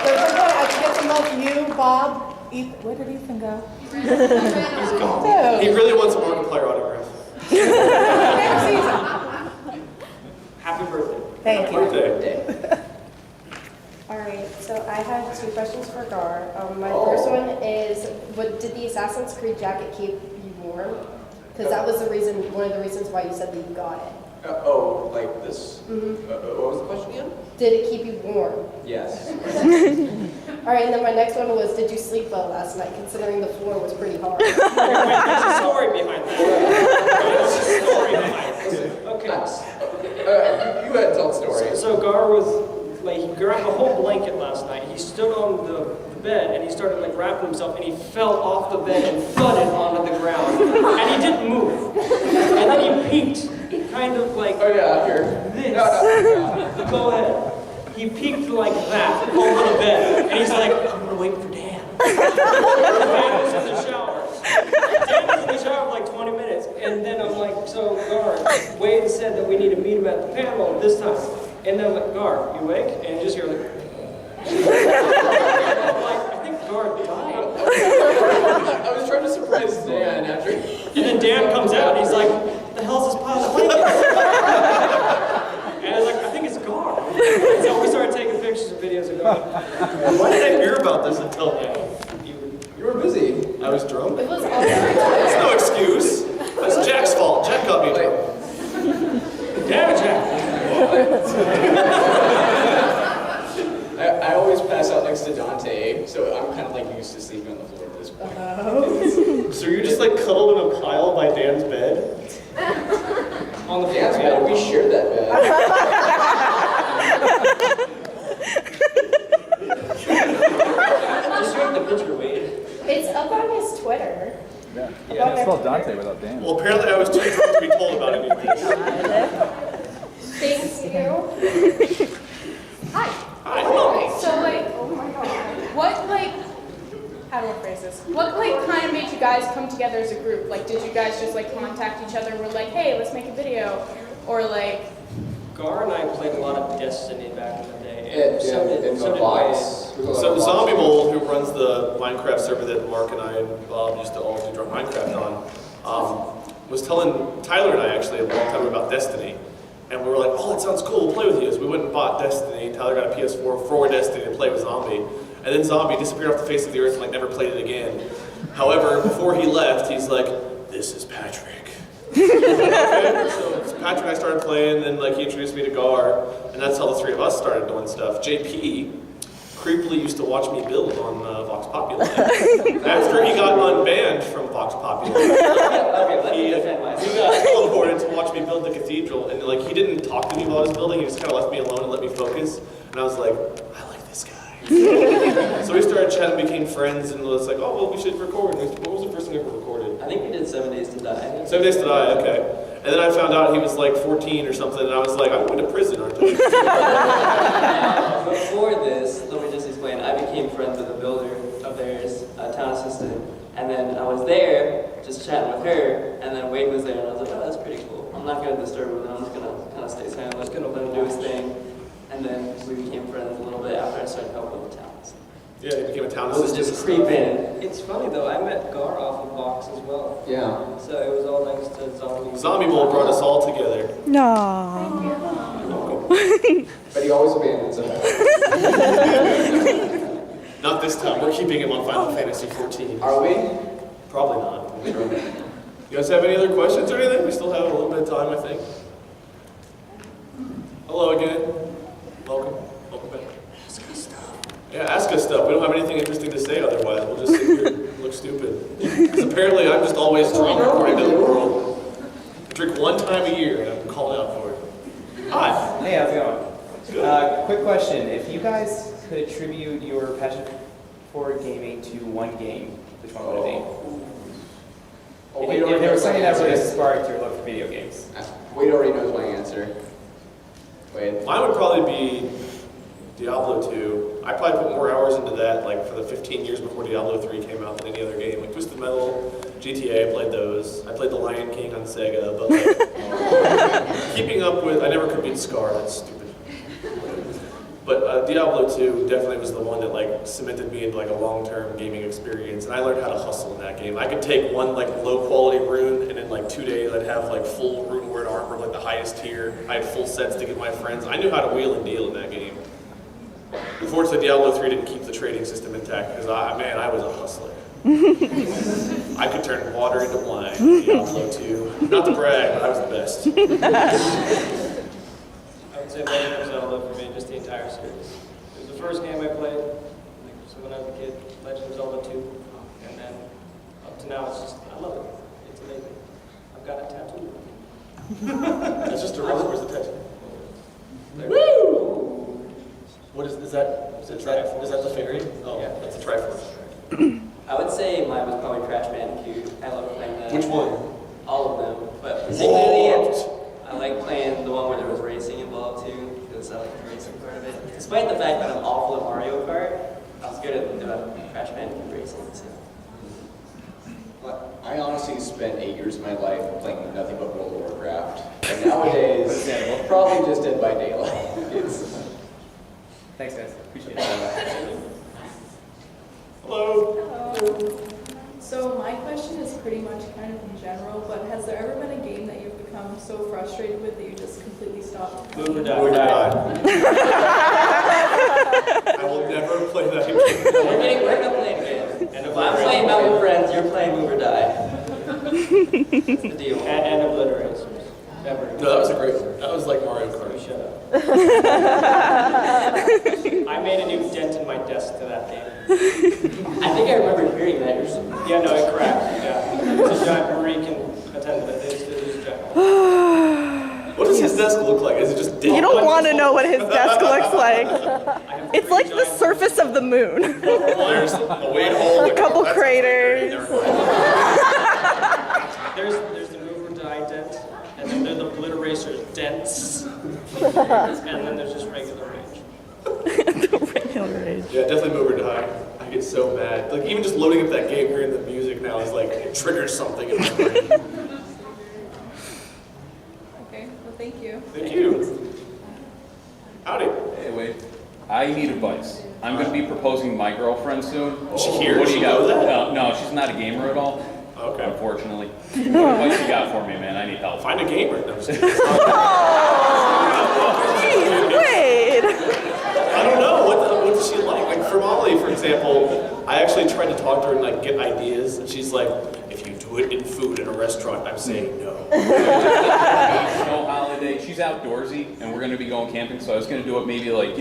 So I can get to know you, Bob, Ethan. Where did Ethan go? He's gone. Dude. He really wants a Markiplier autograph. Next season. Happy birthday. Thank you. Birthday. All right, so I have two questions for Gar. My first one is, did the Assassin's Creed jacket keep you warm? Because that was one of the reasons why you said that you got it. Like this? What was the question again? Did it keep you warm? Yes. All right, and then my next one was, did you sleep well last night, considering the floor was pretty hard? There's a story behind that. There's a story behind this. Okay. You had to tell the story. So Gar was, like, he grabbed a whole blanket last night. He stood on the bed and he started like wrapping himself and he fell off the bed and thudded onto the ground. And he didn't move. And then he peeked, kind of like this. No. Go ahead. He peeked like that over the bed. And he's like, I'm gonna wait for Dan. Dan was in the shower. Dan was in the shower for like 20 minutes. And then I'm like, so Gar, Wade said that we need to meet him at the panel this time. And then I'm like, Gar, you awake? And just hear like, I'm like, I think Gar died. I was trying to surprise Dan after. And then Dan comes out and he's like, what the hell's this pile of blankets? And I was like, I think it's Gar. And so we started taking pictures and videos of Gar. Why did I hear about this until now? You were busy. I was drunk? It was all That's no excuse. That's Jack's fault. Jack got me drunk. Damn it, Jack. I always pass out next to Dante, so I'm kind of like used to sleeping on the floor at this point. So you're just like cuddled in a pile by Dan's bed? On the Dan's bed, we shared that bed. Just show the picture, Wade. It's up on his Twitter. Yeah. It's spelled Dante without Dan. Well, apparently I was too drunk to be told about anything. Thank you. Hi. Hi. So like, oh my god. What how do I phrase this? What kind of made you guys come together as a group? Like, did you guys just contact each other and were like, hey, let's make a video? Or like... Gar and I played a lot of Destiny back in the day. And so did Wade. So Zombie Bowl, who runs the Minecraft server that Mark and I and Bob used to all do drunk Minecraft on, was telling Tyler and I actually a long time about Destiny. And we were like, oh, that sounds cool, we'll play with you. So we went and bought Destiny. Tyler got a PS4 for Destiny to play with Zombie. And then Zombie disappeared off the face of the earth and never played it again. However, before he left, he's like, this is Patrick. Okay, so Patrick and I started playing, and he introduced me to Gar, and that's how the three of us started doing stuff. JP creepily used to watch me build on Vox Populi. After he got unbanned from Vox Populi, he got teleported to watch me build the cathedral, and he didn't talk to me while I was building, he just kind of left me alone and let me focus, and I was like, I like this guy. So we started chatting, became friends, and was like, oh, well, we should record. What was the first thing we ever recorded? I think we did 7 Days to Die. 7 Days to Die, okay. And then I found out he was like 14 or something, and I was like, I'm going to prison, aren't I? Before this, let me just explain. I became friends with a builder of theirs, a town assistant, and then I was there just chatting with her, and then Wade was there, and I was like, oh, that's pretty cool. I'm not going to disturb him, I'm just going to kind of stay silent, I'm just going to let him do his thing. And then we became friends a little bit after I started helping with the town. Yeah, he became a town It was assistant. just creeping. It's funny though, I met Gar off of Vox as well. Yeah. So it was all thanks to Zombie. Zombie Bowl brought us all together. No. But he always abandons us. Not this time. We're keeping him on Final Fantasy 14. Are we? Probably not. You guys have any other questions or anything? We still have a little bit of time, I think. Hello again. Welcome. Welcome back. Ask us stuff. Yeah, ask us stuff. We don't have anything interesting to say otherwise. We'll just sit here and look stupid. Because apparently I'm just always drunk according to the world. I drink one time a year and I'm called out for it. Hi. Hey, how's it going? Good. Quick question. If you guys could attribute your passion for gaming to one game, which one would it be? If there was something that really sparked your love for video games. Wade already knows my answer. Wade. Mine would probably be Diablo 2. I probably put more hours into that, like for the 15 years before Diablo 3 came out, than any other game. Like Twisted Metal, GTA, I played those. I played The Lion King on Sega, but like keeping up with, I never could beat Scar. That's stupid. But Diablo 2 definitely was the one that like cemented me into like a long-term gaming experience, and I learned how to hustle in that game. I could take one like low-quality rune, and in like 2 days I'd have like full rune word armor, like the highest tier. I had full sets to give my friends. I knew how to wheel and deal in that game. Unfortunately, Diablo 3 didn't keep the trading system intact because I was a hustler. I could turn water into wine in Diablo 2. Not to brag, but I was the best. I would say Legend of Zelda for me, just the entire series. It was the first game I played, so when I was a kid, Legend of Zelda 2, and then up to now, it's just, I love it. It's amazing. I've got a tattoo. It's just a ring. Where's the tattoo? Woo! What is that? Is that the fairy? Oh, yeah, that's a Triforce. I would say mine was probably Crash Bandicoot. I love playing that. Which one? All of them, but particularly I like playing the one where there was racing involved too, because I like the racing part of it. Despite the fact that I'm awful at Mario Kart, I was good at Crash Bandicoot racing. So. I honestly spent 8 years of my life playing nothing but World of Warcraft. And nowadays, probably just Dead by Daylight. Thanks, guys. Appreciate it. Hello. Hello. So my question is pretty much kind of in general, but has there ever been a game that you've become so frustrated with that you just completely stopped? Move or die. Move or die. I will never play that again. We're gonna play it again. And if I'm playing Mountain Friends, you're playing Move or Die. That's the deal. And Obliterate. Never. No, that was a great one. That was like Mario Kart. Shut up. I made a new dent in my desk to that game. I think I remember hearing that. Yeah, no, it cracked. Yeah. It's a giant Marie can attend to it. It's a giant. What does his desk look like? Is it just You don't want to know what his desk looks like. It's like the surface of the moon. There's a weight hole. A couple craters. There's the Move or Die dent, and then there's the Obliterator dents, and then there's just regular rage. Yeah, definitely Move or Die. I get so mad. Like even just loading up that game, hearing the music now is like it triggers something in my brain. Okay, well thank you. Thank you. Howdy. Hey, wait. I need advice. I'm going to be proposing my girlfriend soon. Is she here? What do She you got? knows that? No, she's not a gamer at all. Okay. Unfortunately. What advice you got for me, man? I need help. Find a gamer. No, I'm just kidding. Wait. I don't know. What does she like? Like for Molly, for example, I actually tried to talk to her and like get ideas, and she's like, if you do it in food in a restaurant, I'm saying no. No holiday. She's outdoorsy, and we're going to be going camping, so I was going to do it maybe like,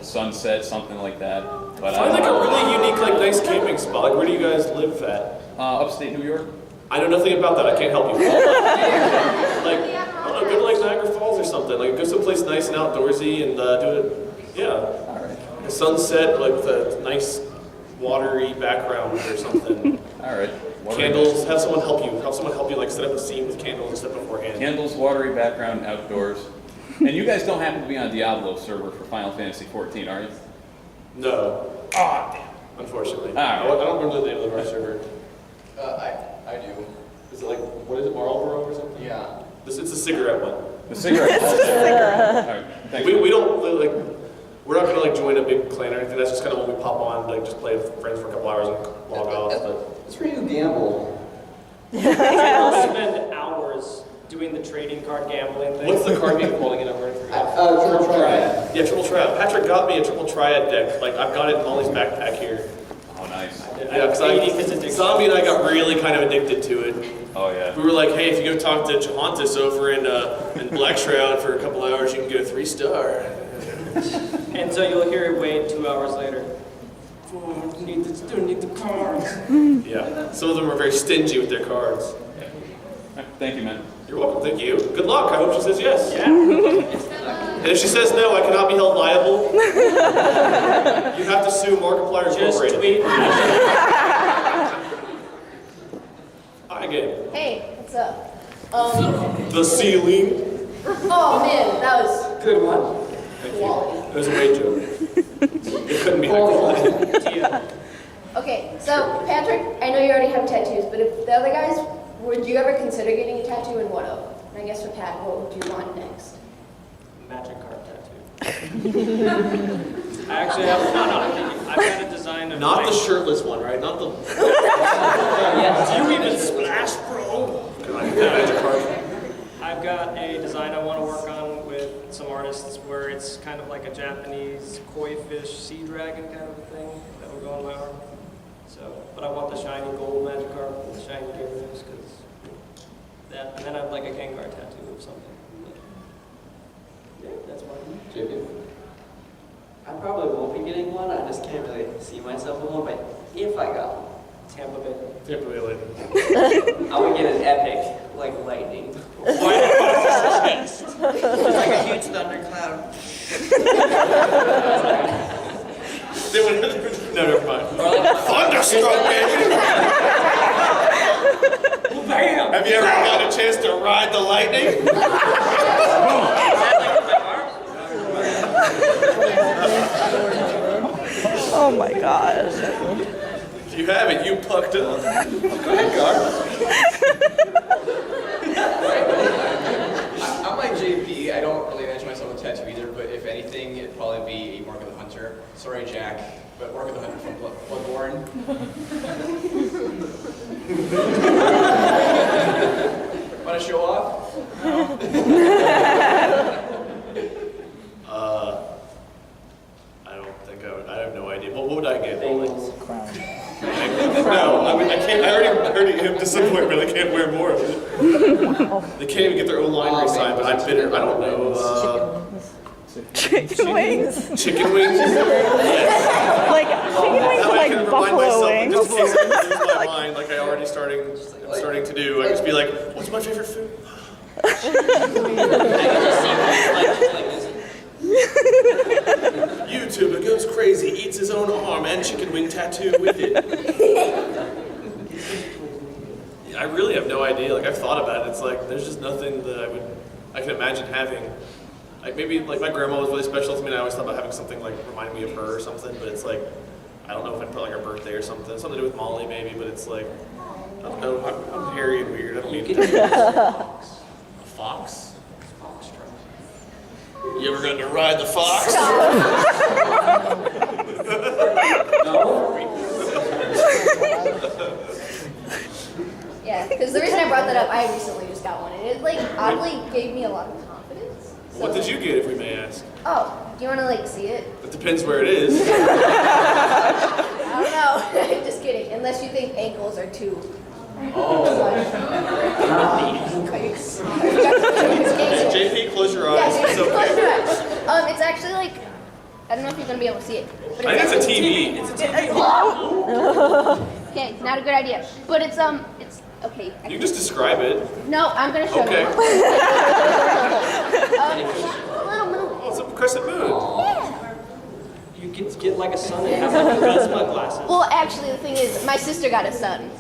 sunset, something like that. But Find like a really unique, like nice camping spot. Like where do you guys live at? Upstate New York. I know nothing about that. I can't help you. Like, I don't know, go to like Niagara Falls or something. Like go someplace nice and outdoorsy and do it. Yeah. All right. A sunset, like with a nice watery background or something. All right. Candles. Have someone help you. Have someone help you like set up a scene with candles and stuff beforehand. Candles, watery background, outdoors. And you guys don't happen to be on Diablo server for Final Fantasy 14, are you? No. Ah, damn. Unfortunately. All right. I don't remember the name of our server. I do. Is it like, what is it, Marlboro or something? Yeah. It's a cigarette one. The cigarette. All right. Thank you. We don't like, we're not gonna like join a big clan or anything. That's just kind of when we pop on, like just play with friends for a couple hours and log off. But It's where you gamble. I spend hours doing the trading card gambling thing. what's the card game called again? I'm already forgot. Triple Triad. Yeah, triple triad. Patrick got me a triple triad deck. Like I've got it in Molly's backpack here. Oh, nice. Yeah, because Zombie and I got really kind of addicted to it. Oh, yeah. We were like, hey, if you go talk to Jahantis over in Black Shroud for a couple hours, you can get a 3-star. And so you'll hear it wait 2 hours later. Oh, still need the cards. Yeah, some of them are very stingy with their cards. Thank you, man. You're welcome, thank you. Good luck, I hope she says yes. Yeah. And if she says no, I cannot be held liable. You have to sue Markiplier Incorporated. Tweet. Hi, game. Hey, what's up? The ceiling. Oh man, that was good one. Thank you. It was a great joke. It couldn't be high quality. Okay, so Patrick, I know you already have tattoos, but if the other guys, would you ever consider getting a tattoo and what of? And I guess for Pat, what would you want next? Magic card tattoo. I actually have I've got a design of Not the shirtless one, right? Not the. Do you even splash, bro? Magic card. I've got a design I want to work on with some artists where it's kind of like a Japanese koi fish sea dragon kind of a thing that will go on my arm. So, but I want the shiny gold magic card with the shiny gears because that, and then I'd like a Gengar tattoo or something. Yeah, that's mine. JP? I probably won't be getting one. I just can't really see myself with one. But if I got one, Tampa Bay. Tampa Bay Lightning. I would get an epic, like lightning. It's like a huge thundercloud. No, never mind. Thunderstruck, baby! Bam! Have you ever got a chance to ride the lightning? Oh my gosh. If you haven't, you pucked up. Go ahead, Gar. I'm like JP. I don't really imagine myself a tattoo either, but if anything, it'd probably be a Mark of the Hunter. Sorry, Jack, but Mark of the Hunter from Bloodborne. Want to show off? I don't think I would. I have no idea. What would I get? Crown. No, I mean, I can't. I already have disappointment. I can't wear more of it. They can't even get their own line re-signed, but I'm bitter. I don't know. Chicken wings? Chicken wings? Like, chicken wings are like buffalo wings. Just in case I lose my mind, like I'm starting to do. I just be like, what's my favorite food? YouTuber goes crazy, eats his own arm and chicken wing tattoo with it. I really have no idea. Like I've thought about it. It's like there's just nothing that I can imagine having. Like maybe like my grandma was really special to me and I always thought about having something like remind me of her or something, but it's like I don't know if I'd put like her birthday or something. Something to do with Molly maybe, but it's like I don't know. I'm hairy and weird. I don't need a fox. You ever going to ride the fox? Yeah, because the reason I brought that up, I recently just got one, and it like oddly gave me a lot of confidence. So, What did you get, if we may ask? Oh, do you want to like see it? It depends where it is. I don't know. Just kidding. Unless you think ankles are too. JP, close your eyes. Yeah, It's okay. close your eyes. It's actually like I don't know if you're gonna be able to see it. But I think it's a TV. It's a TV. Okay, not a good idea. But it's okay. You can just describe it. No, I'm gonna show Okay. you. A little moon. It's a crescent moon. Yeah. You get like a son and have like Gunsmug glasses. Well, actually, the thing is, my sister got a son.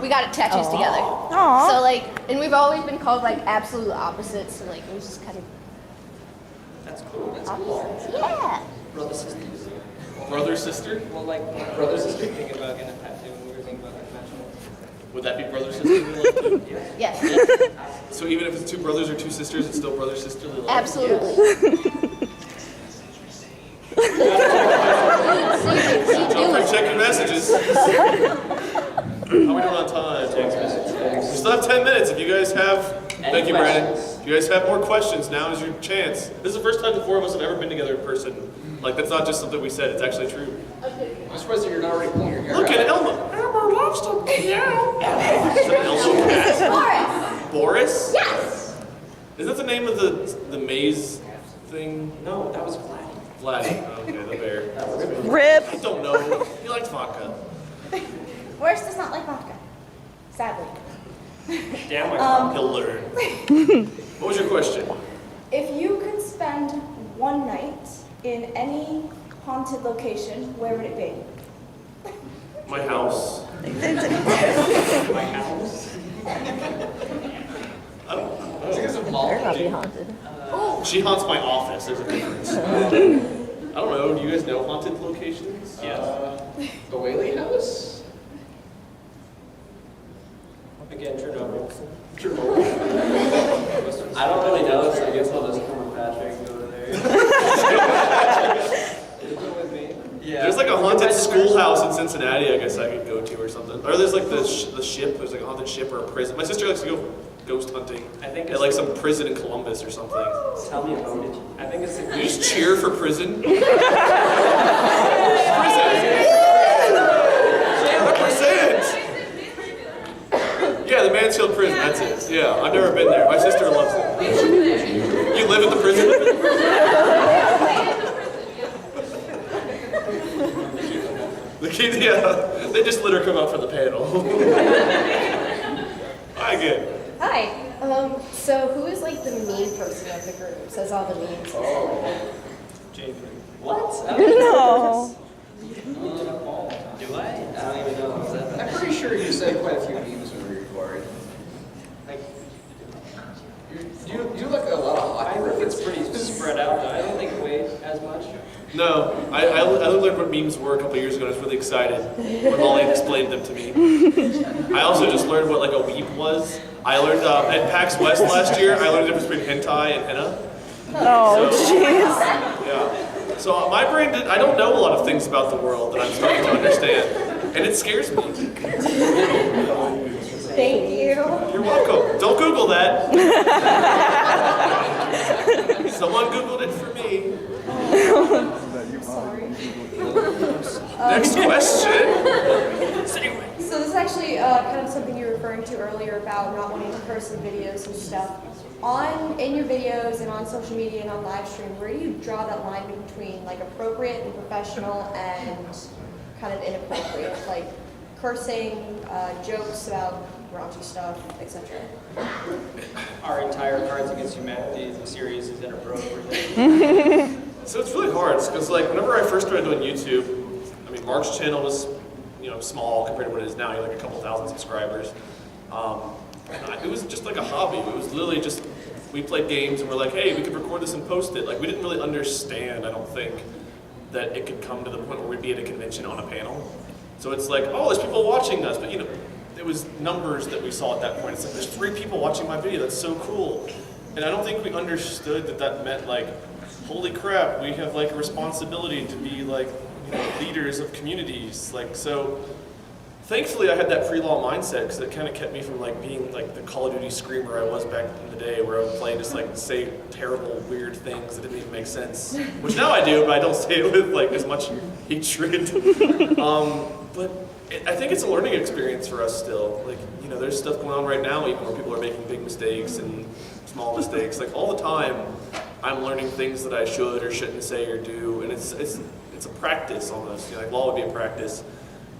We got tattoos together. Aw. So like, and we've always been called like absolute opposites. So like, it was just kind of That's cool. That's cool. opposites. Yeah. Brother sister. Brother, sister? Well, like Brother, sister? thinking about getting a tattoo, and we were thinking about like matching. Would that be brother, sisterly love too? Yes. So even if it's two brothers or two sisters, it's still brother, sisterly love? Absolutely. Don't forget to check your messages. How are we doing on time? We still have 10 minutes. If you guys have, thank you, Brandon. If you guys have more questions, now is your chance. This is the first time the four of us have ever been together in person. Like, that's not just something we said, it's actually true. I'm surprised that you're not already pulling your hair Look out. at Elmo. Elmo loves to meow. Is that Elmo cat? Boris. Boris? Yes. Is that the name of the maze thing? No, that was Vlad. Vlad. Okay, the bear. Rip. I don't know. He likes vodka. Boris does not like vodka, sadly. Damn, He'll learn. What was your question? If you could spend one night in any haunted location, where would it be? My house. My house. I don't know. I think it's a mall. Better not be haunted. She haunts my office. There's a difference. I don't know. Do you guys know haunted locations? Yes. The Whaley House? Again, Chernobyl. I don't really know, so I guess I'll just come with Patrick and go over there. Yeah. There's like a haunted schoolhouse in Cincinnati, I guess I could go to or something. Or there's like the ship. There's like a haunted ship or a prison. My sister likes to go ghost hunting. I think at like some prison in Columbus or something. Tell me about it. I think it's You just cheer for prison. Represent. Yeah, the Mansfield prison. That's it. Yeah, I've never been there. My sister loves it. You live at the prison? The kids, yeah, they just let her come out for the panel. Hi again. Hi. So who is like the mean person of the group? Says all the mean stuff. What? No. Do I? I don't even know. Is that I'm pretty sure you said quite a few memes when we recorded. like. You do like a lot of I hockey think it's references. pretty spread out though. I don't think Wade as much. No, I learned what memes were a couple years ago and I was really excited when Molly explained them to me. I also just learned what like a weep was. I learned at PAX West last year, I learned the difference between hentai and henna. Oh, jeez. Yeah. So my brain, I don't know a lot of things about the world that I'm starting to understand. And it scares me. Thank you. You're welcome. Don't Google that. Someone Googled it for me. Sorry. Next question. So this is actually kind of something you were referring to earlier about not wanting to curse in videos and stuff. In your videos and on social media and on live stream, where do you draw that line between like appropriate and professional and kind of inappropriate, like cursing, jokes about raunchy stuff, etc.? Our entire Cards Against Humanity series is inappropriate. So it's really hard because like whenever I first started doing YouTube, I mean Mark's channel was small compared to what it is now. He had like a couple thousand subscribers. It was just like a hobby. It was literally just we played games and we're like, hey, we could record this and post it. Like we didn't really understand, I don't think, that it could come to the point where we'd be at a convention on a panel. So it's like, oh, there's people watching us, but it was numbers that we saw at that point. It's like there's 3 people watching my video. That's so cool. And I don't think we understood that meant like, holy crap, we have like a responsibility to be like leaders of communities. Like so. Thankfully, I had that pre-law mindset because it kind of kept me from like being like the Call of Duty screamer I was back in the day, where I would play and just like say terrible, weird things that didn't even make sense. Which now I do, but I don't say it with like as much hatred. But I think it's a learning experience for us still. Like there's stuff going on right now, even where people are making big mistakes and small mistakes. Like all the time, I'm learning things that I should or shouldn't say or do, and it's a practice almost. Like law would be a practice.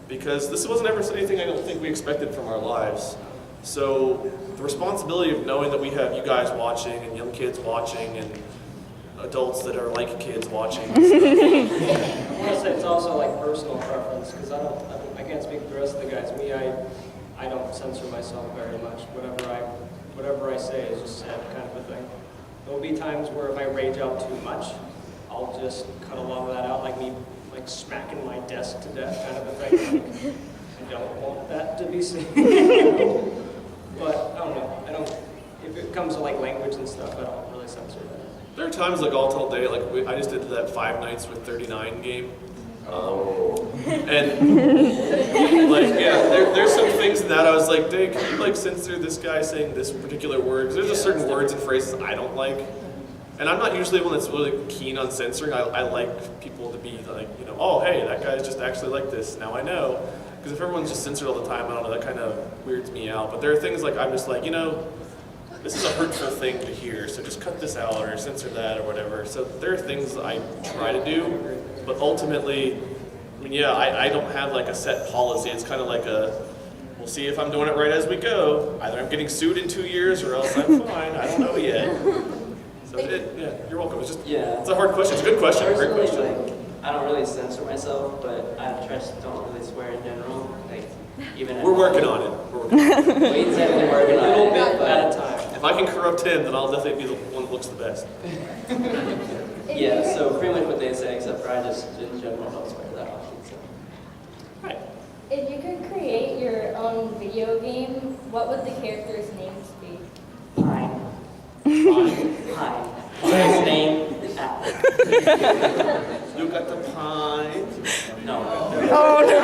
Because this wasn't ever anything I don't think we expected from our lives. So the responsibility of knowing that we have you guys watching and young kids watching and adults that are like kids watching. I want to say it's also like personal preference because I can't speak for the rest of the guys. Me, I don't censor myself very much. Whatever I say is just said, kind of a thing. There'll be times where if I rage out too much, I'll just cut a lot of that out, like me like smacking my desk to death, kind of a thing. Like, I don't want that to be seen. But I don't know. If it comes to like language and stuff, I don't really censor that. There are times like all till day, like I just did that 5 Nights with 39 game. And like there's some things in that I was like, Dave, can you like censor this guy saying this particular word? 'Cause there's just certain words and phrases I don't like. And I'm not usually one that's really keen on censoring. I like people to be like, you know, oh hey, that guy's just actually like this. Now I know. Because if everyone's just censored all the time, I don't know, that kind of weirds me out. But there are things like I'm just like, you know, this is a hurtful thing to hear, so just cut this out or censor that or whatever. So there are things I try to do, but ultimately, I mean, yeah, I don't have like a set policy. It's kind of like we'll see if I'm doing it right as we go. Either I'm getting sued in 2 years or else I'm fine. I don't know yet. So yeah, you're welcome. It's just, it's a hard question. It's a good question, a great question. Like, I don't really censor myself, but I just don't really swear in general. Like, even We're working on it. We're working on it. Wayne's definitely working on it. A little bit at a time. If I can corrupt him, then I'll definitely be the one that looks the best. Yeah, so pretty much what they say, except for I just, in general, don't swear that often. So. Right. If you could create your own video game, what would the characters' names be? Pine. Pine. Pine's name is Apple. You got the pine. No. Oh no.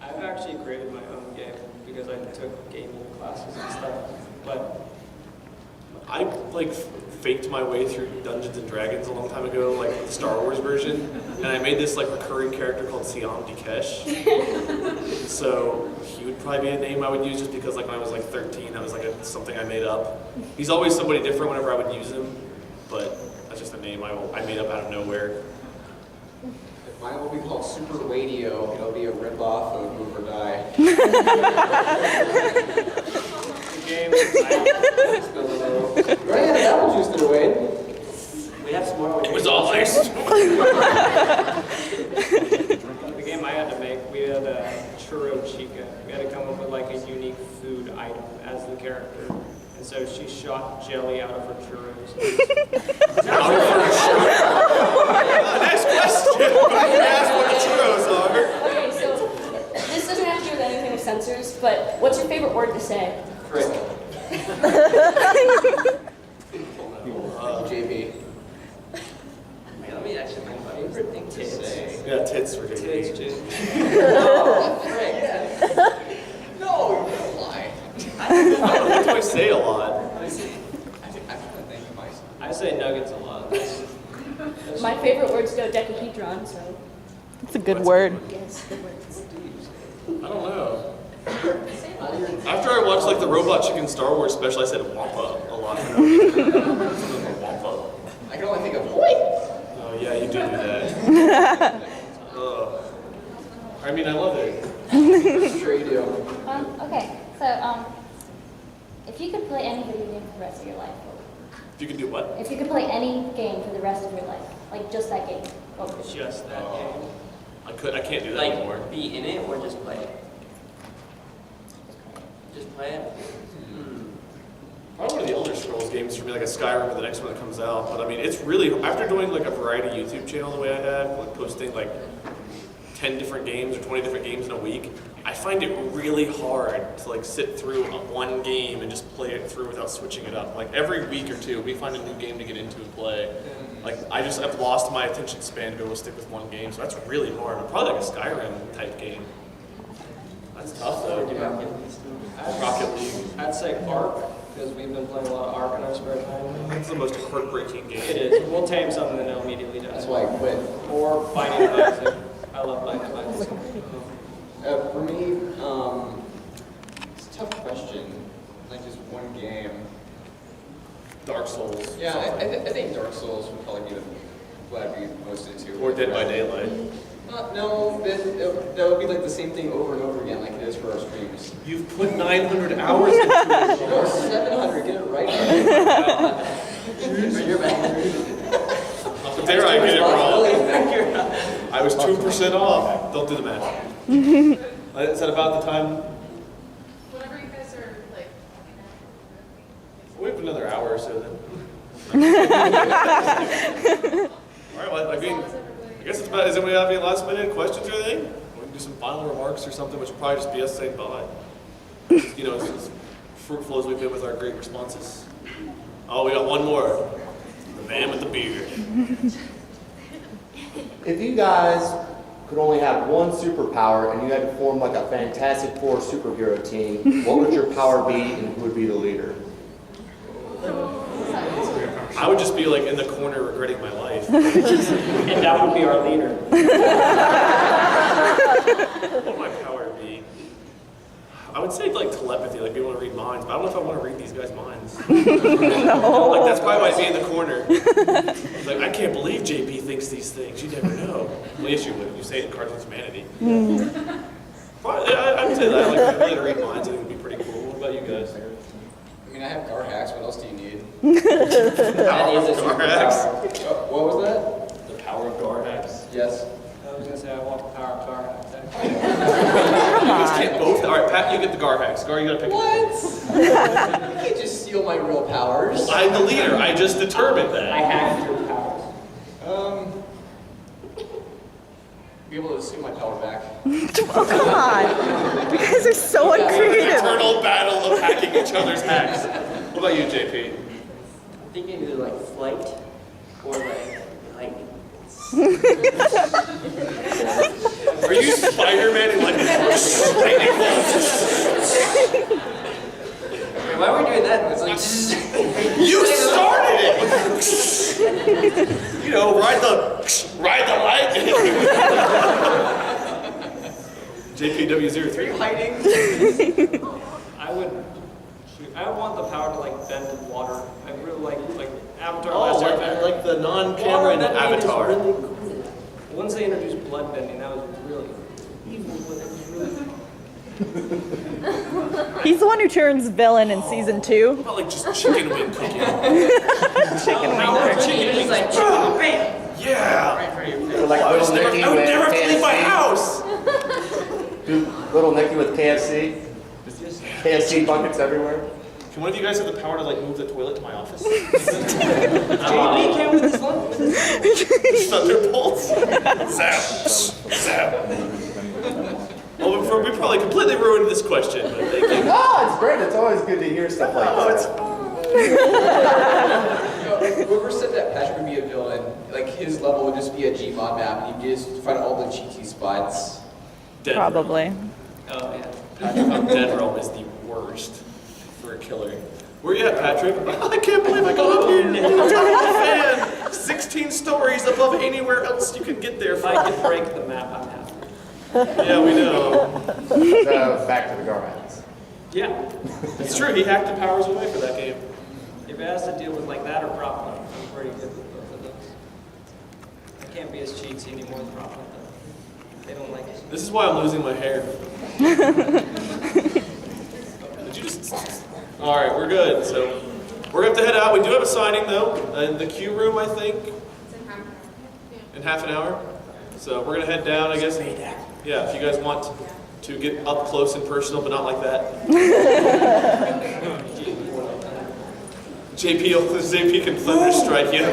I've actually created my own game because I took gaming classes and stuff. But I like faked my way through Dungeons and Dragons a long time ago, like the Star Wars version, and I made this like recurring character called Siam Dikesh. So he would probably be a name I would use just because like when I was like 13, that was like something I made up. He's always somebody different whenever I would use him, but that's just a name I made up out of nowhere. Mine will be called Super Radio. It'll be a rip-off of Move or Die. game. Right, yeah, that was just their way. We have some more. It was all ice. The game I had to make, we had a churro chica. We had to come up with like a unique food item as the character. And so she shot jelly out of her churros. Next question. Ask what the churros are. Okay, so this doesn't have to do with anything with censors, but what's your favorite word to say? Frick. JB. Wait, let me actually my favorite thing to say. Yeah, tits for Tits, JB. Oh, frick. No, you don't lie. What do I say a lot? I say nuggets a lot. My favorite word's dodecahedron, so. It's a good word. Yes, good words. I don't know. After I watched like the Robot Chicken Star Wars special, I said Wampa a lot. Wampa. I can only think of Oh yeah, you do that. I mean, I love it. Sure you do. Okay, so if you could play any video game for the rest of your life, If you could do what? if you could play any game for the rest of your life, like just that game, what would it be? Just that game. I can't do that Like, anymore. be in it or just play it? Just play it? Probably one of the Elder Scrolls games for me, like a Skyrim or the next one that comes out. But I mean, it's really, after doing like a variety YouTube channel the way I have, like posting like 10 different games or 20 different games in a week, I find it really hard to like sit through one game and just play it through without switching it up. Like every week or two, we find a new game to get into and play. Like I've lost my attention span to go stick with one game, so that's really hard. Probably like a Skyrim type game. That's tough though. Rocket League. I'd say Ark, because we've been playing a lot of Ark in our spare time. That's the most heartbreaking game. It is. We'll tame something and it'll immediately die. That's why I quit. Or Binding of Isaac. I love Binding of Isaac. For me, it's a tough question. Like just one game. Dark Souls. Yeah, I think Dark Souls would probably be what I'd be most into. Or Dead by Daylight. No, that would be like the same thing over and over again, like it is for our streams. You've put 900 hours into it. No, 700. Get it right. You're back. There I get it wrong. I was 2% off. Don't do the math. Is that about the time? Whenever you guys are like. We have another hour or so then. All right, well, I mean, I guess it's about, does anybody have any last minute questions or anything? We can do some final remarks or something, which will probably just be us saying bye. You know, as fruitful as we've been with our great responses. Oh, we got one more. The man with the beard. If you guys could only have one superpower and you had to form like a Fantastic Four superhero team, what would your power be and who would be the leader? I would just be like in the corner regretting my life. And that would be our leader. What would my power be? I would say like telepathy, like being able to read minds, but I don't know if I want to read these guys' minds. No. Like that's probably why I'd be in the corner. It's like, I can't believe JP thinks these things. You never know. Well, yes, you would. You say it in Cards of Humanity. But I'd say that, like, being able to read minds, I think would be pretty cool. What about you guys? I mean, I have gar hacks. What else do you need? Power of gar hacks. What was that? The power of gar hacks. Yes. I was going to say I want the power of car hacks. You guys can't both. All right, Pat, you get the gar hacks. Gar, you gotta pick. What? You can't just steal my real powers. Well, I'm the leader. I just determined that. I hacked your powers. Be able to assume my power back. Oh, come on. You guys are so uncreative. Eternal battle of hacking each other's hacks. What about you, JP? I'm thinking either like flight or like lightning. Are you Spider-Man and like lightning bolts? Why are we doing that? It's like You started it. You know, ride the lightning. JPW03. Are you hiding? I want the power to like bend in water. I really like Avatar. Oh, Last like Airbender. the non-Cameron Water bending is Avatar. really cool. Once they introduced blood bending, that was really evil, but it was really. He's the one who turns villain in season 2. What about like just chicken wing cooking? Chicken wing Chicken is like chicken, bam! Yeah. Right for your Or like little Nicky I would with never have to leave my KFC. house. Dude, little Nicky with KFC. Just KFC buckets everywhere. Can one of you guys have the power to like move the toilet to my office? JP came with his lunch. Thunderbolts. Zap. Zap. Well, we probably completely ruined this question, but thank you. Oh, it's great. It's always good to hear stuff like that. Whoever said that Patrick would be a villain, like his level would just be a Gmod map, and you just find all the cheaty spots. Dead Probably. Oh yeah. Dead Realm is the worst for a killer. Where you at, Patrick? I can't believe I got up here. I'm a fan. 16 stories above anywhere else you can get there. If I could break the map, I'm happy. Yeah, we know. So, back to the gar hacks. Yeah. It's true. He hacked the powers away for that game. If it has to deal with like that or prop hunt, I'm pretty good with both of those. I can't be as cheatsy anymore with prop hunt though. They don't like it. This is why I'm losing my hair. Did you just? All right, we're good. So we're gonna have to head out. We do have a signing though in the queue room, I think. In half an hour. So we're gonna head down, I guess. Yeah, if you guys want to get up close and personal, but not like that. JP can thunder strike you.